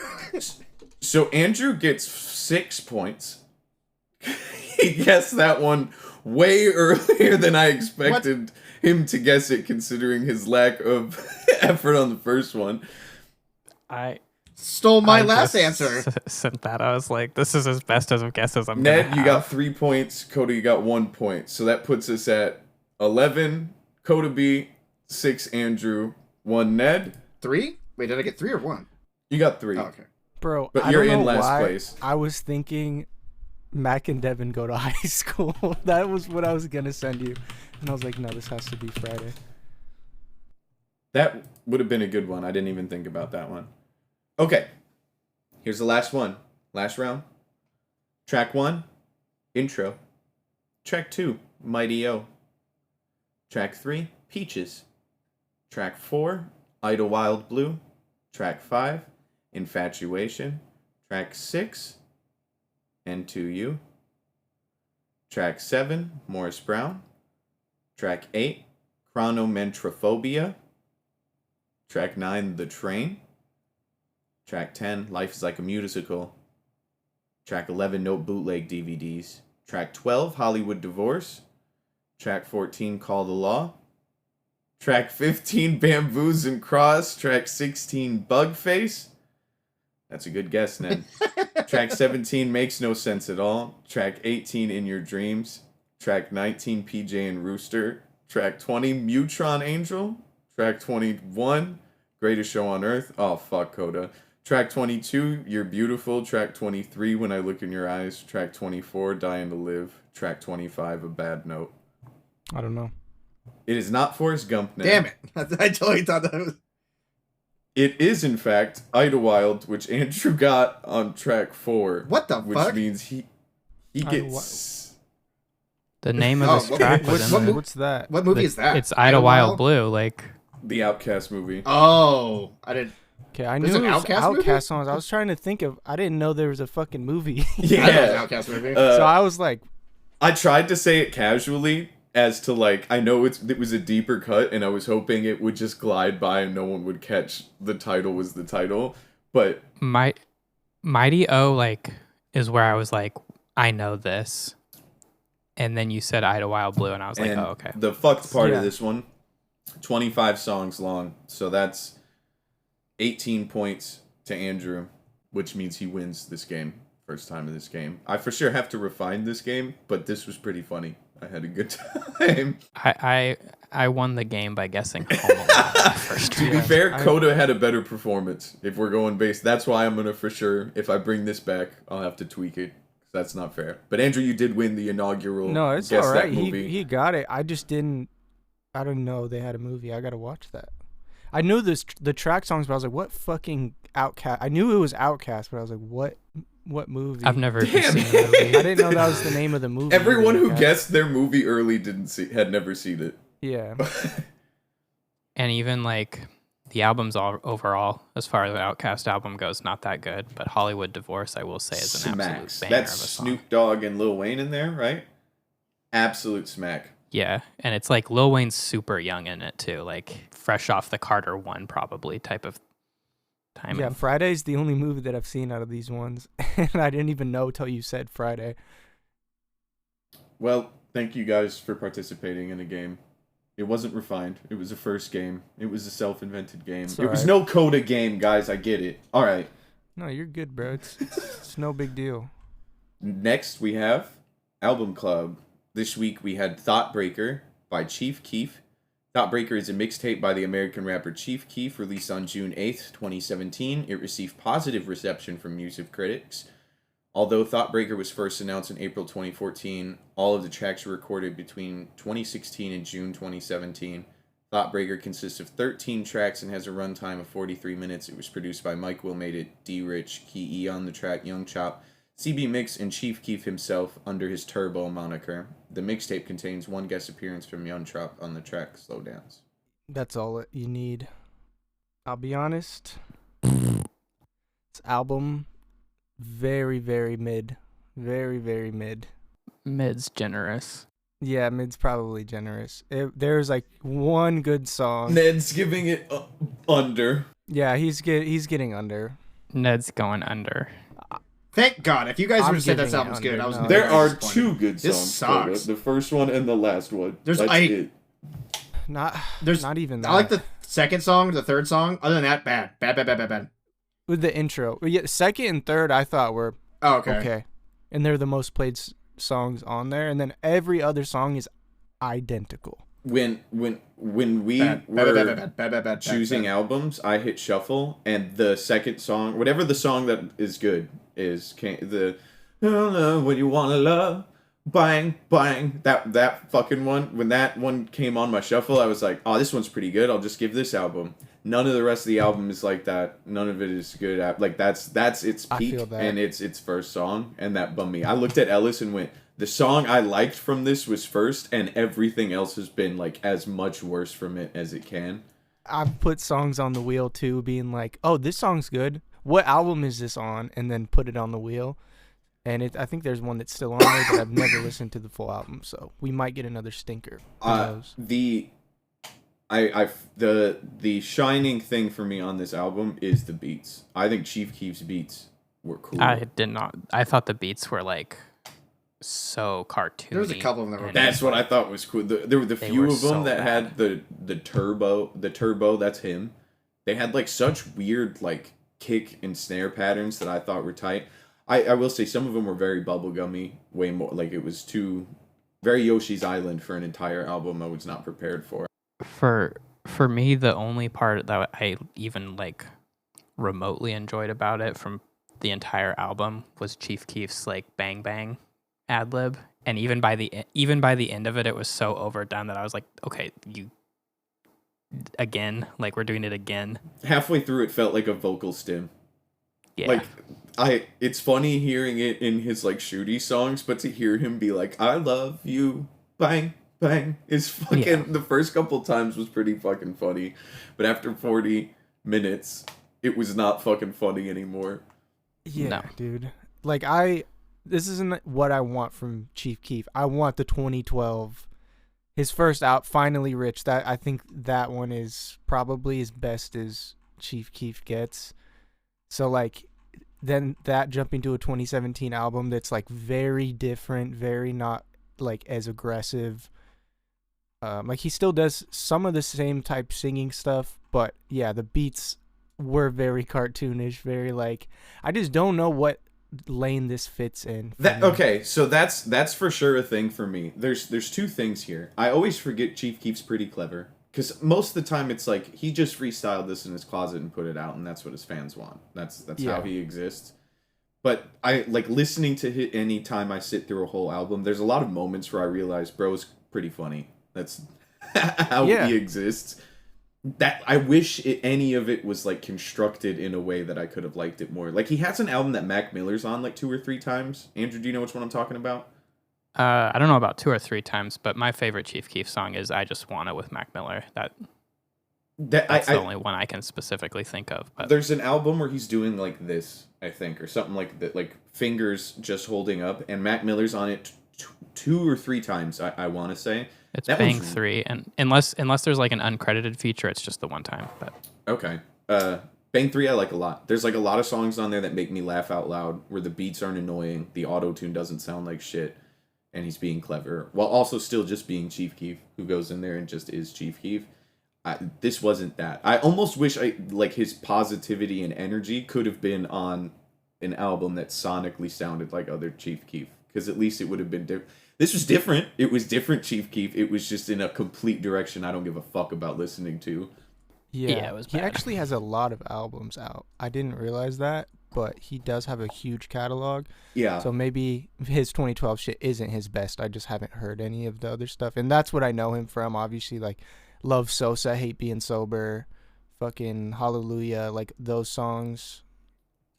Speaker 1: So Andrew gets 6 points. He guessed that one way earlier than I expected him to guess it, considering his lack of effort on the first one.
Speaker 3: I
Speaker 4: stole my last answer.
Speaker 3: Sent that. I was like, this is as best as a guess as I'm
Speaker 1: Ned,
Speaker 3: gonna
Speaker 1: you
Speaker 3: have.
Speaker 1: got 3 points. Coda, you got 1 point. So that puts us at 11. Coda B, 6 Andrew, 1 Ned.
Speaker 4: 3? Wait, did I get 3 or 1?
Speaker 1: You got 3.
Speaker 4: Oh, okay.
Speaker 2: Bro,
Speaker 1: But
Speaker 2: I
Speaker 1: you're
Speaker 2: don't
Speaker 1: in
Speaker 2: know
Speaker 1: last
Speaker 2: why
Speaker 1: place.
Speaker 2: I was thinking Mac and Devin go to high school. That was what I was gonna send you, and I was like, no, this has to be Friday.
Speaker 1: That would have been a good one. I didn't even think about that one. Okay. Here's the last one. Last round. Track 1, Intro. Track 2, Mighty O. Track 3, Peaches. Track 4, Idlewild Blue. Track 5, Infatuation. Track 6, N2U. Track 7, Morris Brown. Track 8, Chronomentrophobia. Track 9, The Train. Track 10, Life is Like a Musical. Track 11, Note Bootleg DVDs. Track 12, Hollywood Divorce. Track 14, Call the Law. Track 15, Bamboos and Cross. Track 16, Bugface. That's a good guess, Ned. Track 17, Makes No Sense at All. Track 18, In Your Dreams. Track 19, PJ and Rooster. Track 20, Mutron Angel. Track 21, Greatest Show on Earth. Oh, fuck, Coda. Track 22, You're Beautiful. Track 23, When I Look in Your Eyes. Track 24, Dying to Live. Track 25, A Bad Note.
Speaker 2: I don't know.
Speaker 1: It is not Forrest Gump, Ned.
Speaker 4: Damn it. I totally thought that was...
Speaker 1: It is, in fact, Idlewild, which Andrew got on track 4.
Speaker 4: What the
Speaker 1: which
Speaker 4: fuck?
Speaker 1: Which means he gets...
Speaker 3: The name of this track was in there.
Speaker 2: What's that?
Speaker 4: What movie is that?
Speaker 3: It's Idlewild Blue, like...
Speaker 1: The Outcast movie.
Speaker 4: Oh, I didn't...
Speaker 2: Okay, I
Speaker 4: There's
Speaker 2: knew
Speaker 4: an
Speaker 2: it was
Speaker 4: Outkast movie?
Speaker 2: Outcast songs. I was trying to think of... I didn't know there was a fucking movie.
Speaker 1: Yeah.
Speaker 4: I know it's an Outcast movie.
Speaker 2: So I was like...
Speaker 1: I tried to say it casually as to, like, I know it was a deeper cut, and I was hoping it would just glide by and no one would catch the title was the title, but...
Speaker 3: Mighty O, like, is where I was like, I know this. And then you said Idlewild Blue, and I was like, oh, okay.
Speaker 1: The fucked part of this one, 25 songs long, so that's 18 points to Andrew, which means he wins this game. First time in this game. I for sure have to refine this game, but this was pretty funny. I had a good time.
Speaker 3: I won the game by guessing Home Alone first.
Speaker 1: To be fair, Coda had a better performance. If we're going base, that's why I'm gonna for sure. If I bring this back, I'll have to tweak it. That's not fair. But Andrew, you did win the inaugural.
Speaker 2: No, it's
Speaker 1: Guess
Speaker 2: all right.
Speaker 1: That movie.
Speaker 2: He got it. I just didn't. I didn't know they had a movie. I gotta watch that. I knew the track songs, but I was like, what fucking Outcast? I knew it was Outcast, but I was like, what movie?
Speaker 3: I've never seen
Speaker 1: Damn
Speaker 3: the
Speaker 1: it.
Speaker 3: movie.
Speaker 2: I didn't know that was the name of the movie.
Speaker 1: Everyone who
Speaker 2: Outcast.
Speaker 1: guessed their movie early had never seen it.
Speaker 2: Yeah.
Speaker 3: And even like the albums overall, as far as the Outkast album goes, not that good. But Hollywood Divorce, I will say, is an absolute
Speaker 1: Smacks.
Speaker 3: banger
Speaker 1: That's
Speaker 3: of a song.
Speaker 1: Snoop Dogg and Lil Wayne in there, right? Absolute smack.
Speaker 3: Yeah, and it's like Lil Wayne's super young in it too, like fresh off the Carter 1 probably type of timing.
Speaker 2: Yeah, Friday's the only movie that I've seen out of these ones, and I didn't even know till you said Friday.
Speaker 1: Well, thank you guys for participating in a game. It wasn't refined. It was a first game. It was a self-invented game. It was no Coda game, guys. I get it. All right.
Speaker 2: No, you're good, bro. It's no big deal.
Speaker 1: Next, we have Album Club. This week, we had Thot by Chief Keef. Thot is a mixtape by the American rapper Chief Keef, released on June 8th, 2017. It received positive reception from music critics. Although Thot was first announced in April 2014, all of the tracks were recorded between 2016 and June 2017. Thot consists of 13 tracks and has a runtime of 43 minutes. It was produced by Mike Will Made It, D-Rich, Key E on the track, Young Chop, CB Mix, and Chief Keef himself under his Turbo moniker. The mixtape contains one guest appearance from Young Chop on the track Slow Dance.
Speaker 2: That's all you need. I'll be honest. This album... very, very mid. Very, very mid.
Speaker 3: Mid's generous.
Speaker 2: Yeah, mid's probably generous. There's like one good song.
Speaker 1: Ned's giving it under.
Speaker 2: Yeah, he's getting under.
Speaker 3: Ned's going under.
Speaker 4: Thank God. If you guys would have said that album's good, I was.
Speaker 1: There are two good songs.
Speaker 4: This sucks.
Speaker 1: The first one and the last one.
Speaker 4: There's
Speaker 2: not even that.
Speaker 4: I like the second song, the third song. Other than that, bad.
Speaker 2: With the intro, yeah, second and third I thought were okay, and they're the most played songs on there, and then every other song is identical.
Speaker 1: When we were choosing albums, I hit shuffle, and the second song, whatever the song that is good is the I don't know what you wanna love, bang bang, that fucking one. When that one came on my shuffle, I was like, oh, this one's pretty good. I'll just give this album. None of the rest of the album is like that. None of it is good. Like that's its peak and its first song, and that bummed me. I looked at Ellis and went, the song I liked from this was first, and everything else has been like as much worse from it as it can.
Speaker 2: I've put songs on the wheel too, being like, oh, this song's good. What album is this on? And then put it on the wheel. And I think there's one that's still on there, but I've never listened to the full album, so we might get another stinker. Who knows?
Speaker 1: The shining thing for me on this album is the beats. I think Chief Keef's beats were cool.
Speaker 3: I did not. I thought the beats were like so cartoony.
Speaker 4: There was a couple of them that were.
Speaker 1: That's what I thought was cool. There were the few of them that had the turbo. The turbo, that's him. They had like such weird like kick and snare patterns that I thought were tight. I will say some of them were very bubblegummy. Way more like it was too very Yoshi's Island for an entire album. I was not prepared for.
Speaker 3: For me, the only part that I even like remotely enjoyed about it from the entire album was Chief Keef's like bang bang ad lib, and even by the end of it, it was so overdone that I was like, okay, you again, like we're doing it again.
Speaker 1: Halfway through, it felt like a vocal stim.
Speaker 3: Yeah.
Speaker 1: Like it's funny hearing it in his like shooty songs, but to hear him be like, "I love you," bang. Bang is fucking the first couple times was pretty fucking funny, but after 40 minutes it was not fucking funny anymore.
Speaker 2: Yeah, dude. Like this isn't what I want from Chief Keef. I want the 2012 his first out, Finally Rich. That I think that one is probably as best as Chief Keef gets. So like then that jumping to a 2017 album that's like very different, very not like as aggressive. Like he still does some of the same type singing stuff, but yeah, the beats were very cartoonish, very like I just don't know what lane this fits in.
Speaker 1: Okay, so that's for sure a thing for me. There's two things here. I always forget Chief Keef's pretty clever because most of the time it's like he just freestyled this in his closet and put it out, and that's what his fans want. That's how he exists. But I like listening to it any time I sit through a whole album. There's a lot of moments where I realize bro's pretty funny. That's how he exists. That I wish any of it was like constructed in a way that I could have liked it more. Like he has an album that Mac Miller's on like 2 or 3 times. Andrew, do you know which one I'm talking about?
Speaker 3: I don't know about 2 or 3 times, but my favorite Chief Keef song is "I Just Wanna" with Mac Miller. That's the only one I can specifically think of. But
Speaker 1: there's an album where he's doing like this, I think, or something like that, like fingers just holding up, and Mac Miller's on it 2 or 3 times. I want to say.
Speaker 3: It's Bang 3, and unless there's like an uncredited feature, it's just the one time. But
Speaker 1: okay, Bang 3 I like a lot. There's like a lot of songs on there that make me laugh out loud, where the beats aren't annoying, the auto tune doesn't sound like shit, and he's being clever while also still just being Chief Keef, who goes in there and just is Chief Keef. This wasn't that. I almost wish his positivity and energy could have been on an album that sonically sounded like other Chief Keef, because at least it would have been different. This was different. It was different Chief Keef. It was just in a complete direction I don't give a fuck about listening to.
Speaker 2: Yeah, it was bad. He actually has a lot of albums out. I didn't realize that, but he does have a huge catalog.
Speaker 1: Yeah.
Speaker 2: So maybe his 2012 shit isn't his best. I just haven't heard any of the other stuff. And that's what I know him from, obviously, like Love Sosa, Hate Being Sober, fucking Hallelujah, like those songs.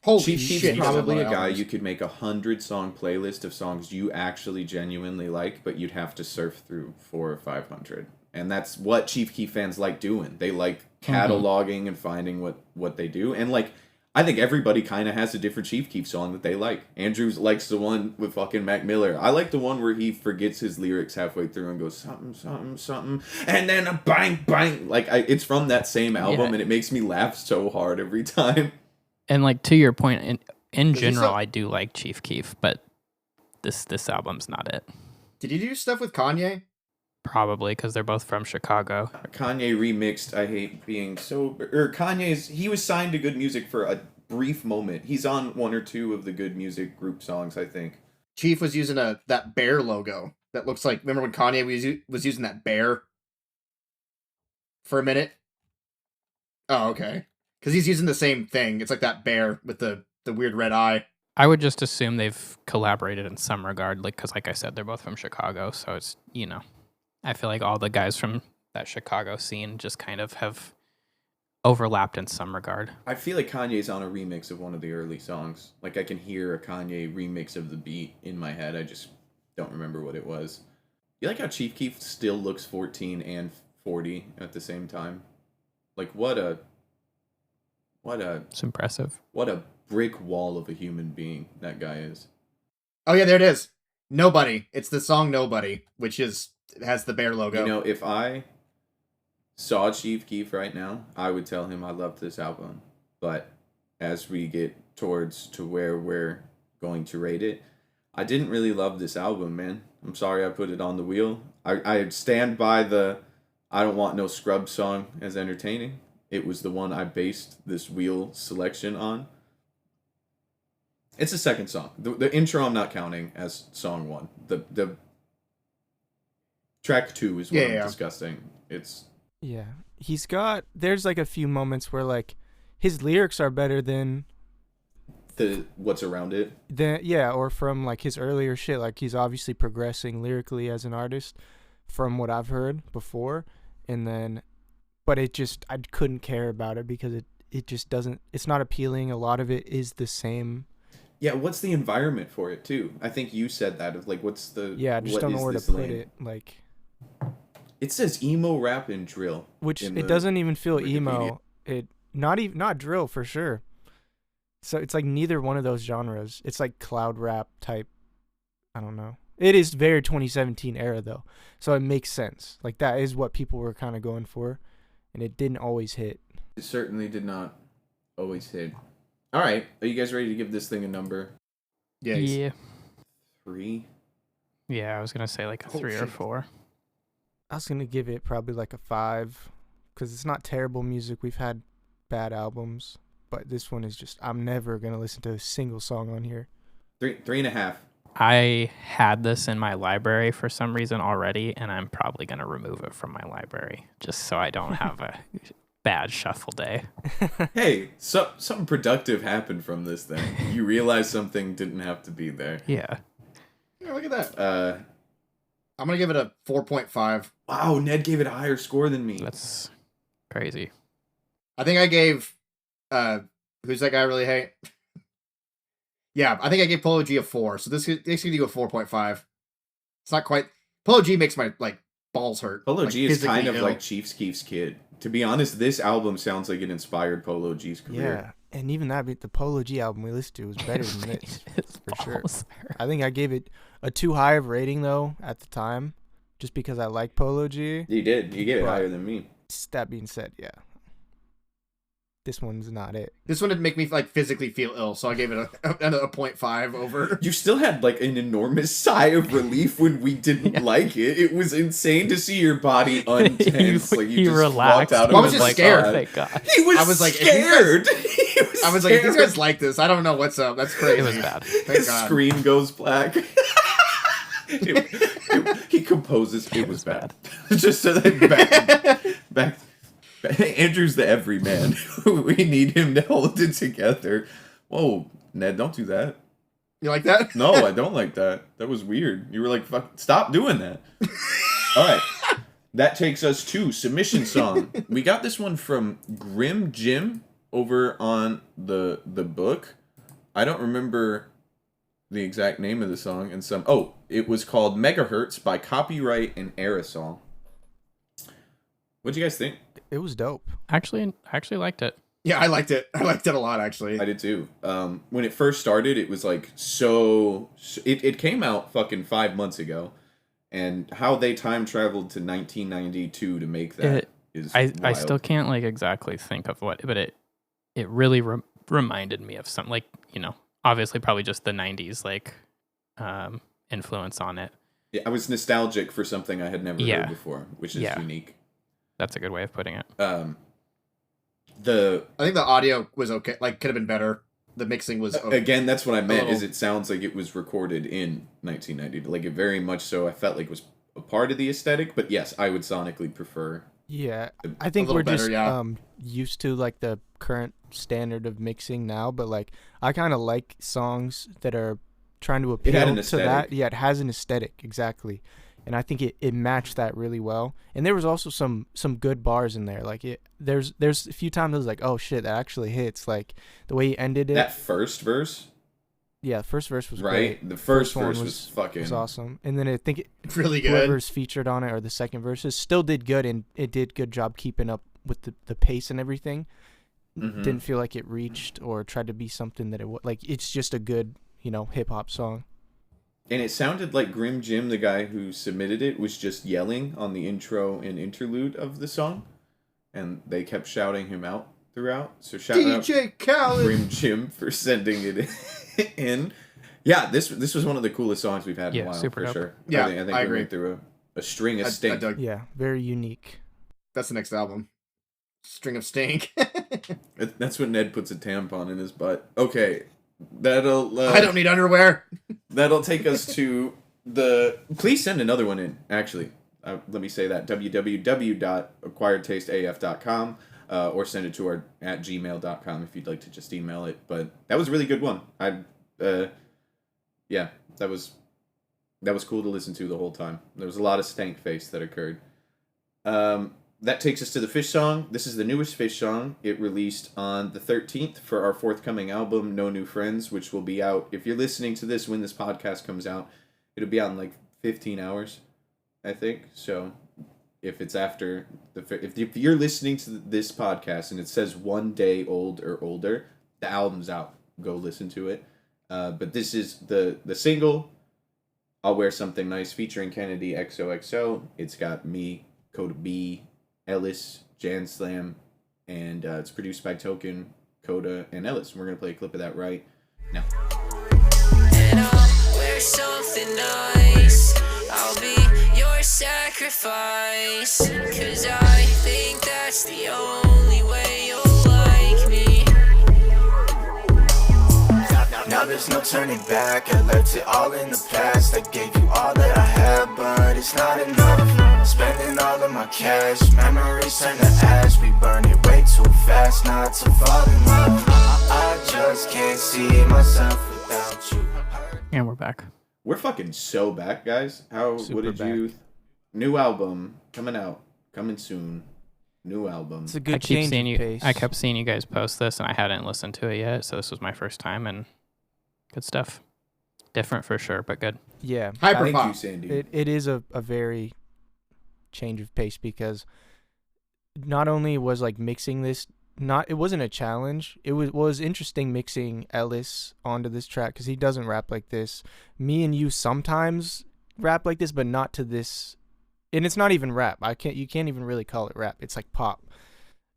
Speaker 4: Holy
Speaker 1: Chief
Speaker 4: shit!
Speaker 1: Keef's probably a guy you could make 100-song playlist of songs you actually genuinely like, but you'd have to surf through 400 or 500. And that's what Chief Keef fans like doing. They like cataloging and finding what they do. And like, I think everybody kind of has a different Chief Keef song that they like. Andrews likes the one with fucking Mac Miller. I like the one where he forgets his lyrics halfway through and goes something, something, something, and then a bang, bang. Like, it's from that same album, and it makes me laugh so hard every time.
Speaker 3: And like, to your point, in general, I do like Chief Keef, but this album's not it.
Speaker 4: Did he do stuff with Kanye?
Speaker 3: Probably, because they're both from Chicago.
Speaker 1: Kanye remixed I Hate Being Sober. Or he was signed to Good Music for a brief moment. He's on one or two of the Good Music group songs, I think.
Speaker 4: Chief was using that bear logo that looks like, remember when Kanye was using that bear for a minute? Oh, okay. Because he's using the same thing. It's like that bear with the weird red eye.
Speaker 3: I would just assume they've collaborated in some regard, like, because like I said, they're both from Chicago, so it's, I feel like all the guys from that Chicago scene just kind of have overlapped in some regard.
Speaker 1: I feel like Kanye's on a remix of one of the early songs. Like, I can hear a Kanye remix of the beat in my head. I just don't remember what it was. You like how Chief Keef still looks 14 and 40 at the same time? Like, it's
Speaker 3: impressive.
Speaker 1: What a brick wall of a human being that guy is.
Speaker 4: Oh yeah, there it is. Nobody. It's the song Nobody, which it has the bear logo.
Speaker 1: If I saw Chief Keef right now, I would tell him I loved this album. But as we get towards to where we're going to rate it, I didn't really love this album, man. I'm sorry I put it on the wheel. I stand by the I Don't Want No Scrub song as entertaining. It was the one I based this wheel selection on. It's the second song. The intro I'm not counting as song one. The track 2 is what I'm discussing.
Speaker 2: Yeah. There's like a few moments where like his lyrics are better than
Speaker 1: what's around it.
Speaker 2: Or from like his earlier shit. Like he's obviously progressing lyrically as an artist from what I've heard before. But I couldn't care about it because it just doesn't, it's not appealing. A lot of it is the same.
Speaker 1: Yeah, what's the environment for it too? I think you said that of like, what's the
Speaker 2: I just don't know where to put it. Like,
Speaker 1: it says emo, rap, and drill,
Speaker 2: which it doesn't even feel Wikipedia. Emo. It not drill for sure. So it's like neither one of those genres. It's like cloud rap type. I don't know. It is very 2017 era though, so it makes sense. Like that is what people were kind of going for, and it didn't always hit.
Speaker 1: It certainly did not always hit. All right, are you guys ready to give this thing a number?
Speaker 4: Yes.
Speaker 3: Yeah.
Speaker 1: 3?
Speaker 3: Yeah, I was gonna say like a 3 or 4.
Speaker 2: I was gonna give it probably like a 5, because it's not terrible music. We've had bad albums, but this one is just, I'm never gonna listen to a single song on here.
Speaker 1: 3.5.
Speaker 3: I had this in my library for some reason already, and I'm probably gonna remove it from my library just so I don't have a bad shuffle day.
Speaker 1: Hey, something productive happened from this thing. You realize something didn't have to be there.
Speaker 3: Yeah.
Speaker 4: Yeah, look at that. I'm gonna give it a 4.5.
Speaker 1: Wow, Ned gave it a higher score than me.
Speaker 3: That's crazy.
Speaker 4: I think I gave who's that guy I really hate? Yeah, I think I gave Polo G a 4. So this could do a 4.5. It's not quite. Polo G makes my balls hurt.
Speaker 1: Polo G is kind of
Speaker 4: ill.
Speaker 1: like Chief Keef's kid. To be honest, this album sounds like it inspired Polo G's career.
Speaker 2: Yeah, and even that, the Polo G album we listened to was better than this, for sure. I think I gave it a too high of rating, though, at the time, just because I like Polo G.
Speaker 1: You did. You gave it higher than me.
Speaker 2: That being said, yeah. this one's not it.
Speaker 4: This one did make me like physically feel ill, so I gave it a 0.5 over.
Speaker 1: You still had like an enormous sigh of relief when we didn't like it. It was insane to see your body untense. Like you just
Speaker 3: relaxed.
Speaker 1: walked out of
Speaker 4: I was just scared.
Speaker 3: Thank God.
Speaker 1: He was
Speaker 4: I was like,
Speaker 1: scared.
Speaker 4: I was like, if these guys like this, I don't know what's up. That's crazy.
Speaker 3: It was bad.
Speaker 4: Thank
Speaker 1: His
Speaker 4: God.
Speaker 1: screen goes black. He composes. It was bad. Just so that back. Andrew's the everyman. We need him to hold it together. Whoa, Ned, don't do that.
Speaker 4: You like that?
Speaker 1: No, I don't like that. That was weird. You were like, fuck, stop doing that. All right. That takes us to submission song. We got this one from Grim Jim over on the book. I don't remember the exact name of the song. It was called Megahertz by Copyright and Aerosol. What'd you guys think?
Speaker 2: It was dope.
Speaker 3: Actually liked it.
Speaker 4: Yeah, I liked it. I liked it a lot, actually.
Speaker 1: I did too. When it first started, it was like it came out fucking 5 months ago, and how they time traveled to 1992 to make that is wild.
Speaker 3: I still can't like exactly think of what, but it really reminded me of some, like, you know, obviously probably just the 90s like influence on it.
Speaker 1: Yeah, I was nostalgic for something I had never heard before, which is unique.
Speaker 3: That's a good way of putting it.
Speaker 4: I think the audio was okay. Like, could have been better. The mixing was okay.
Speaker 1: Again, that's what I meant. Is it sounds like it was recorded in 1990. Like, it very much so. I felt like it was a part of the aesthetic. But yes, I would sonically prefer.
Speaker 2: Yeah, I think we're just used to like the current standard of mixing now. But like, I kind of like songs that are trying to appeal to that. Yeah, it has an aesthetic, exactly. And I think it matched that really well. And there was also some good bars in there. Like there's a few times I was like, oh shit, that actually hits. Like the way he ended it.
Speaker 1: That first verse.
Speaker 2: Yeah, the first verse was
Speaker 1: right.
Speaker 2: Great.
Speaker 1: The first verse was fucking
Speaker 2: was awesome. And then I think
Speaker 4: really good.
Speaker 2: Whoever's featured on it or the second verses still did good, and it did good job keeping up with the pace and everything. Mm-hmm. Didn't feel like it reached or tried to be something that it was. Like it's just a good, hip hop song.
Speaker 1: And it sounded like Grim Jim, the guy who submitted it, was just yelling on the intro and interlude of the song. And they kept shouting him out throughout. So shout out
Speaker 4: Khaled.
Speaker 1: Grim Jim for sending it in. Yeah, this was one of the coolest songs we've had in a while, for sure.
Speaker 4: Yeah,
Speaker 1: I think we went through a string of stink.
Speaker 2: Yeah, very unique.
Speaker 4: That's the next album. String of stink.
Speaker 1: That's when Ned puts a tampon in his butt. Okay. That'll
Speaker 4: I don't need underwear.
Speaker 1: That'll take us to please send another one in, actually. Let me say that, www.acquiredtasteaf.com, or send it to our @gmail.com if you'd like to just email it. But that was a really good one. That was cool to listen to the whole time. There was a lot of stank face that occurred. That takes us to the Fish song. This is the newest Fish song. It released on the 13th for our forthcoming album, No New Friends, which will be out. If you're listening to this when this podcast comes out, it'll be out in like 15 hours, I think. So if it's after if you're listening to this podcast and it says 1 day old or older, the album's out. Go listen to it. But this is the single, I'll Wear Something Nice, featuring Kennedy XOXO. It's got me, Coda B, Ellis, Jan Slam, and it's produced by Token, Coda, and Ellis. We're going to play a clip of that right now.
Speaker 5: And I'll wear something nice. I'll be your sacrifice. 'Cause I think that's the only way you'll like me.
Speaker 6: Now there's no turning back. I left it all in the past. I gave you all that I had, but it's not enough. Spending all of my cash, memories turn to ash. We burn it way too fast not to fall in love. I just can't see myself without you.
Speaker 3: And we're back.
Speaker 1: We're fucking so back, guys. What did you... New album coming out, coming soon. New album.
Speaker 2: It's a good change of pace.
Speaker 3: I kept seeing you guys post this, and I hadn't listened to it yet, so this was my first time, and good stuff. Different for sure, but good.
Speaker 2: Yeah.
Speaker 4: Hyper
Speaker 1: Thank
Speaker 4: pop.
Speaker 1: you, Sandy.
Speaker 2: It is a very change of pace, because not only was like mixing this, it wasn't a challenge. It was interesting mixing Ellis onto this track, because he doesn't rap like this. Me and you sometimes rap like this, but not to this. And it's not even rap. You can't even really call it rap. It's like pop.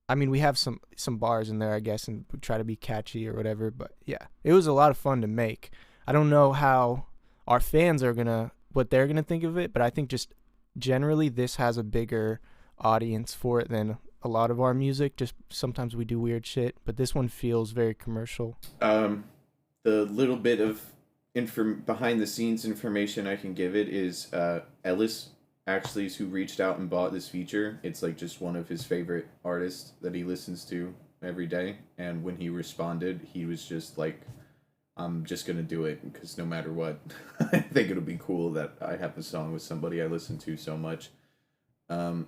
Speaker 2: I mean, we have some bars in there, I guess, and we try to be catchy or whatever. But yeah, it was a lot of fun to make. I don't know how our fans are what they're gonna think of it, but I think just generally this has a bigger audience for it than a lot of our music. Just sometimes we do weird shit, but this one feels very commercial.
Speaker 1: The little bit of behind the scenes information I can give it is Ellis actually is who reached out and bought this feature. It's like just one of his favorite artists that he listens to every day, and when he responded, he was just like, I'm just gonna do it because no matter what, I think it'll be cool that I have a song with somebody I listen to so much. And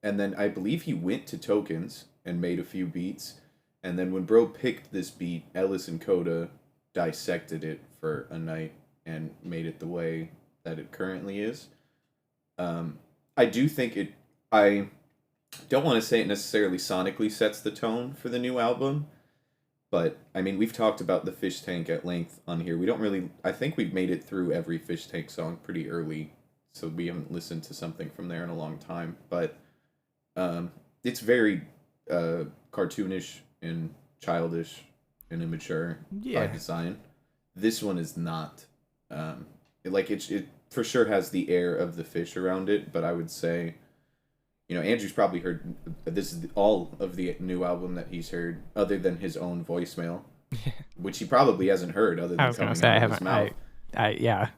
Speaker 1: then I believe he went to Tokens and made a few beats, and then when Bro picked this beat, Ellis and Coda dissected it for a night and made it the way that it currently is. I do think it. I don't want to say it necessarily sonically sets the tone for the new album, but I mean, we've talked about the Fish Tank at length on here. We don't really. I think we've made it through every Fish Tank song pretty early, so we haven't listened to something from there in a long time. But it's very cartoonish and childish and immature by design. This one is not. It for sure has the air of the Fish around it, but I would say, Andrew's probably heard, this is all of the new album that he's heard, other than his own voicemail, which he probably hasn't heard other than
Speaker 3: I was going to say, I haven't,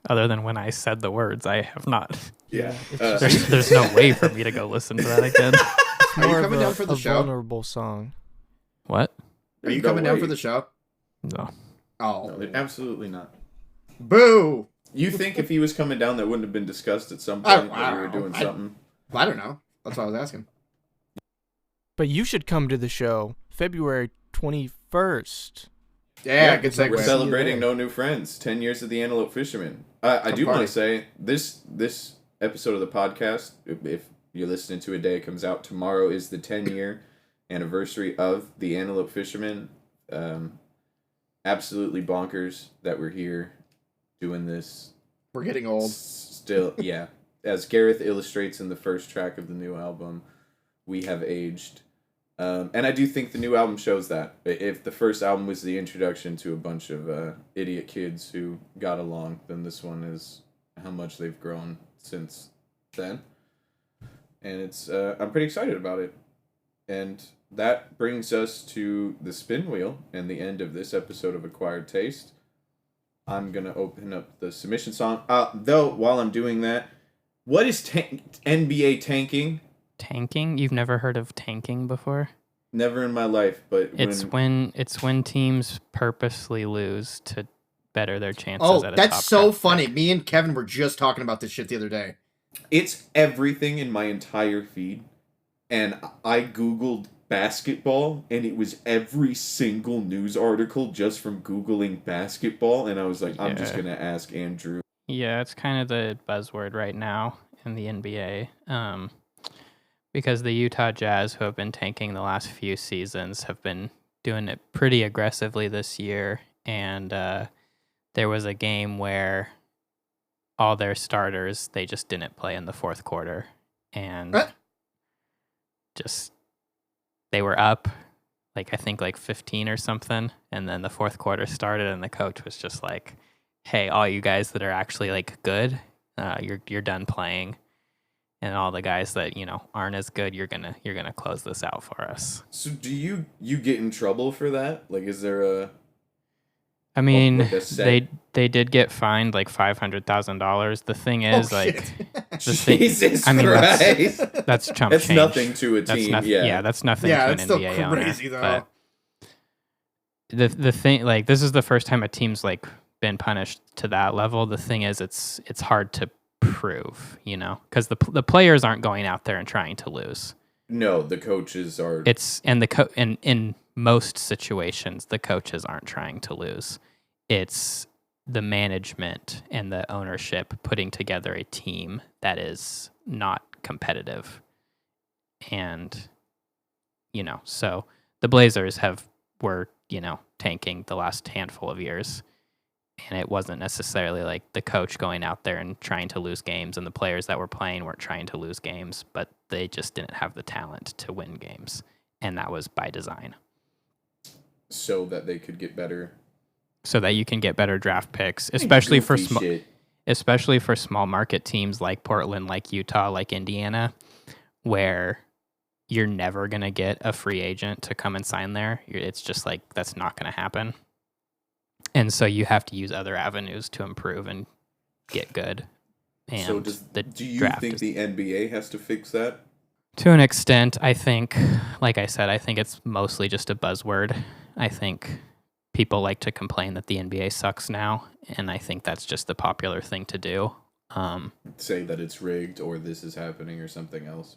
Speaker 3: other than when I said the words, I have not.
Speaker 1: Yeah.
Speaker 3: There's no way for me to go listen to that again.
Speaker 2: It's more of down for the show? Vulnerable song.
Speaker 3: What?
Speaker 4: Are you coming down for the show?
Speaker 3: No.
Speaker 4: Oh.
Speaker 1: No, absolutely not.
Speaker 4: Boo!
Speaker 1: You think if he was coming down, that wouldn't have been discussed at some point that we were doing something?
Speaker 4: I don't know. That's what I was asking.
Speaker 2: But you should come to the show February 21st.
Speaker 4: Yeah, good segue.
Speaker 1: We're celebrating No New Friends, 10 years of the Antelope Fisherman. I do want to say, this episode of the podcast, if you're listening to a day it comes out, tomorrow is the 10-year anniversary of the Antelope Fisherman. Absolutely bonkers that we're here doing this.
Speaker 4: We're getting old.
Speaker 1: Still, yeah. As Gareth illustrates in the first track of the new album, we have aged. And I do think the new album shows that. If the first album was the introduction to a bunch of idiot kids who got along, then this one is how much they've grown since then. And it's I'm pretty excited about it. And that brings us to the spin wheel and the end of this episode of Acquired Taste. I'm going to open up the submission song. Though, while I'm doing that, what is NBA tanking?
Speaker 3: Tanking? You've never heard of tanking before?
Speaker 1: Never in my life, but
Speaker 3: it's when teams purposely lose to better their chances at a top draft. Oh,
Speaker 4: that's so funny. Me and Kevin were just talking about this shit the other day.
Speaker 1: It's everything in my entire feed, and I Googled basketball, and it was every single news article just from Googling basketball, and I was like, I'm just going to ask Andrew.
Speaker 3: Yeah, it's kind of the buzzword right now in the NBA, because the Utah Jazz, who have been tanking the last few seasons, have been doing it pretty aggressively this year, and there was a game where all their starters, they just didn't play in the fourth quarter, and they were up, I think 15 or something, and then the fourth quarter started, and the coach was just like, hey, all you guys that are actually good, you're done playing, and all the guys that aren't as good, you're gonna close this out for us.
Speaker 1: So do you get in trouble for that? Is there a?
Speaker 3: I mean, they did get fined $500,000. The thing is,
Speaker 1: Jesus Christ,
Speaker 3: that's chump
Speaker 1: that's
Speaker 3: change.
Speaker 1: Nothing to a team.
Speaker 3: That's nothing to an NBA owner.
Speaker 4: Crazy though.
Speaker 3: But the thing, this is the first time a team's been punished to that level. The thing is, it's hard to prove, because the players aren't going out there and trying to lose.
Speaker 1: No, the coaches are.
Speaker 3: In most situations, the coaches aren't trying to lose. It's the management and the ownership putting together a team that is not competitive. And, so the Blazers were tanking the last handful of years. And it wasn't necessarily the coach going out there and trying to lose games, and the players that were playing weren't trying to lose games, but they just didn't have the talent to win games. and that was by design.
Speaker 1: So that they could get better.
Speaker 3: So that you can get better draft picks, especially for small market teams like Portland, like Utah, like Indiana, where you're never going to get a free agent to come and sign there. It's just like, that's not going to happen. And so you have to use other avenues to improve and get good. And
Speaker 1: so do you think the NBA has to fix that?
Speaker 3: To an extent, I think, like I said, I think it's mostly just a buzzword. I think people like to complain that the NBA sucks now, and I think that's just the popular thing to do.
Speaker 1: Say that it's rigged or this is happening or something else.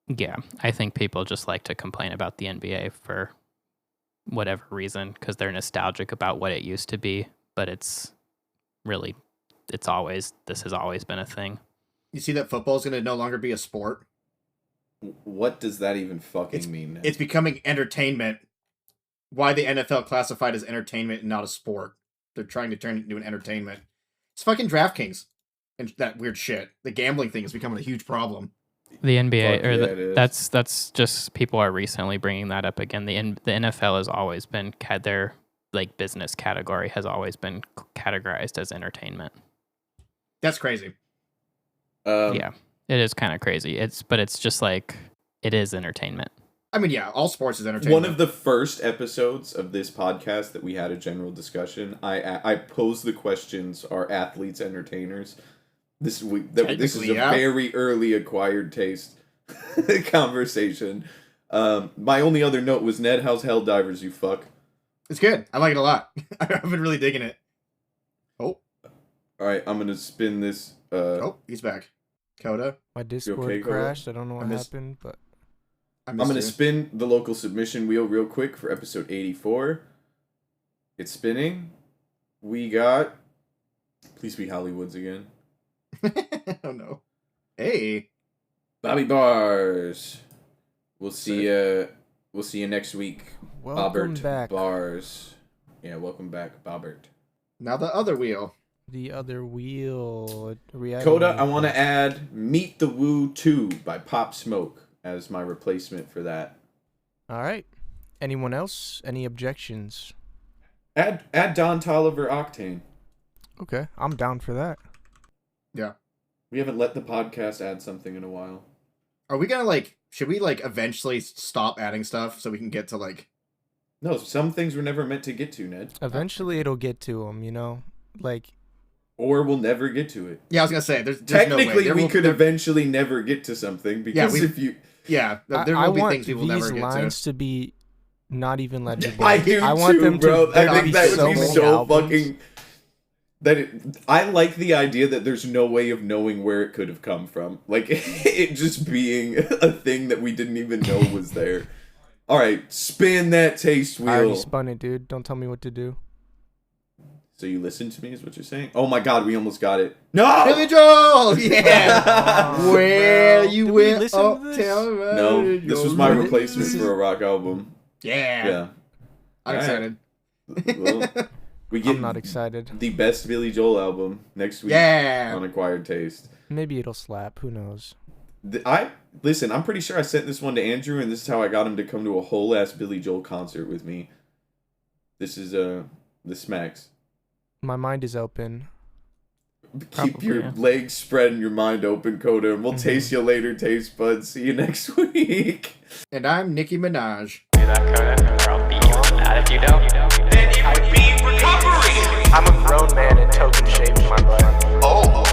Speaker 3: Yeah, I think people just like to complain about the NBA for whatever reason because they're nostalgic about what it used to be, but this has always been a thing.
Speaker 4: You see that football is going to no longer be a sport?
Speaker 1: What does that even fucking mean?
Speaker 4: It's becoming entertainment. Why the NFL classified as entertainment and not a sport? They're trying to turn it into an entertainment. It's fucking DraftKings and that weird shit. The gambling thing is becoming a huge problem.
Speaker 3: The NBA, that's just people are recently bringing that up again. The NFL has always been their like business category has always been categorized as entertainment.
Speaker 4: That's crazy.
Speaker 3: Yeah, it is kind of crazy. It's just like it is entertainment.
Speaker 4: I mean, yeah, all sports is entertainment.
Speaker 1: One of the first episodes of this podcast that we had a general discussion, I posed the questions: are athletes entertainers? This is a very early acquired taste conversation. My only other note was Ned, how's Helldivers, you fuck?
Speaker 4: It's good. I like it a lot. I've been really digging it. Oh.
Speaker 1: Alright, I'm gonna spin this.
Speaker 4: He's back. Coda.
Speaker 2: My Discord crashed. I don't know what happened, but
Speaker 1: I'm gonna spin the local submission wheel real quick for episode 84. It's spinning. We got Please Be Hollywoods again.
Speaker 4: Oh no. Hey.
Speaker 1: Bobby Bars. We'll see you next week.
Speaker 2: Welcome back.
Speaker 1: Bars. Yeah, welcome back, Bobbert.
Speaker 4: Now the other wheel.
Speaker 2: The other wheel.
Speaker 1: Coda, I want to add Meet the Woo 2 by Pop Smoke as my replacement for that.
Speaker 2: All right. Anyone else? Any objections?
Speaker 1: Add Don Toliver Octane.
Speaker 2: Okay, I'm down for that.
Speaker 4: Yeah.
Speaker 1: We haven't let the podcast add something in a while.
Speaker 4: Are we gonna should we eventually stop adding stuff so we can get to
Speaker 1: No, some things were never meant to get to, Ned.
Speaker 2: Eventually it'll get to them,
Speaker 1: Or we'll never get to it.
Speaker 4: Yeah, I was gonna say, there's
Speaker 1: technically
Speaker 4: no way.
Speaker 1: we could eventually never get to something because
Speaker 4: there will be things we will never get to.
Speaker 2: I want these lines to be not even legible.
Speaker 1: I do
Speaker 2: want
Speaker 1: too,
Speaker 2: them
Speaker 1: bro.
Speaker 2: to
Speaker 1: I think that would be so
Speaker 2: albums.
Speaker 1: fucking. I like the idea that there's no way of knowing where it could have come from. Like, it just being a thing that we didn't even know was there. Alright, spin that taste wheel.
Speaker 2: I already spun it, dude. Don't tell me what to do.
Speaker 1: So you listen to me is what you're saying? Oh my god, we almost got it. No!
Speaker 4: Billy Joel! Yeah! Where you went
Speaker 2: uptown.
Speaker 1: No, this was my replacement for a rock album.
Speaker 4: Yeah. I'm excited.
Speaker 1: Well,
Speaker 2: I'm not excited.
Speaker 1: The best Billy Joel album next week on Acquired Taste.
Speaker 2: Maybe it'll slap. Who knows?
Speaker 1: Listen, I'm pretty sure I sent this one to Andrew, and this is how I got him to come to a whole ass Billy Joel concert with me. This is the smacks.
Speaker 2: My mind is open.
Speaker 1: Keep your legs spread and your mind open, Coda, and we'll taste you later, taste buds. See you next week.
Speaker 4: And I'm Nicki Minaj.
Speaker 3: Do that, Coda, or I'll beat you on that if you don't.
Speaker 6: Then it would be recovery.
Speaker 3: I'm a grown man in token shape, my boy.
Speaker 6: Oh.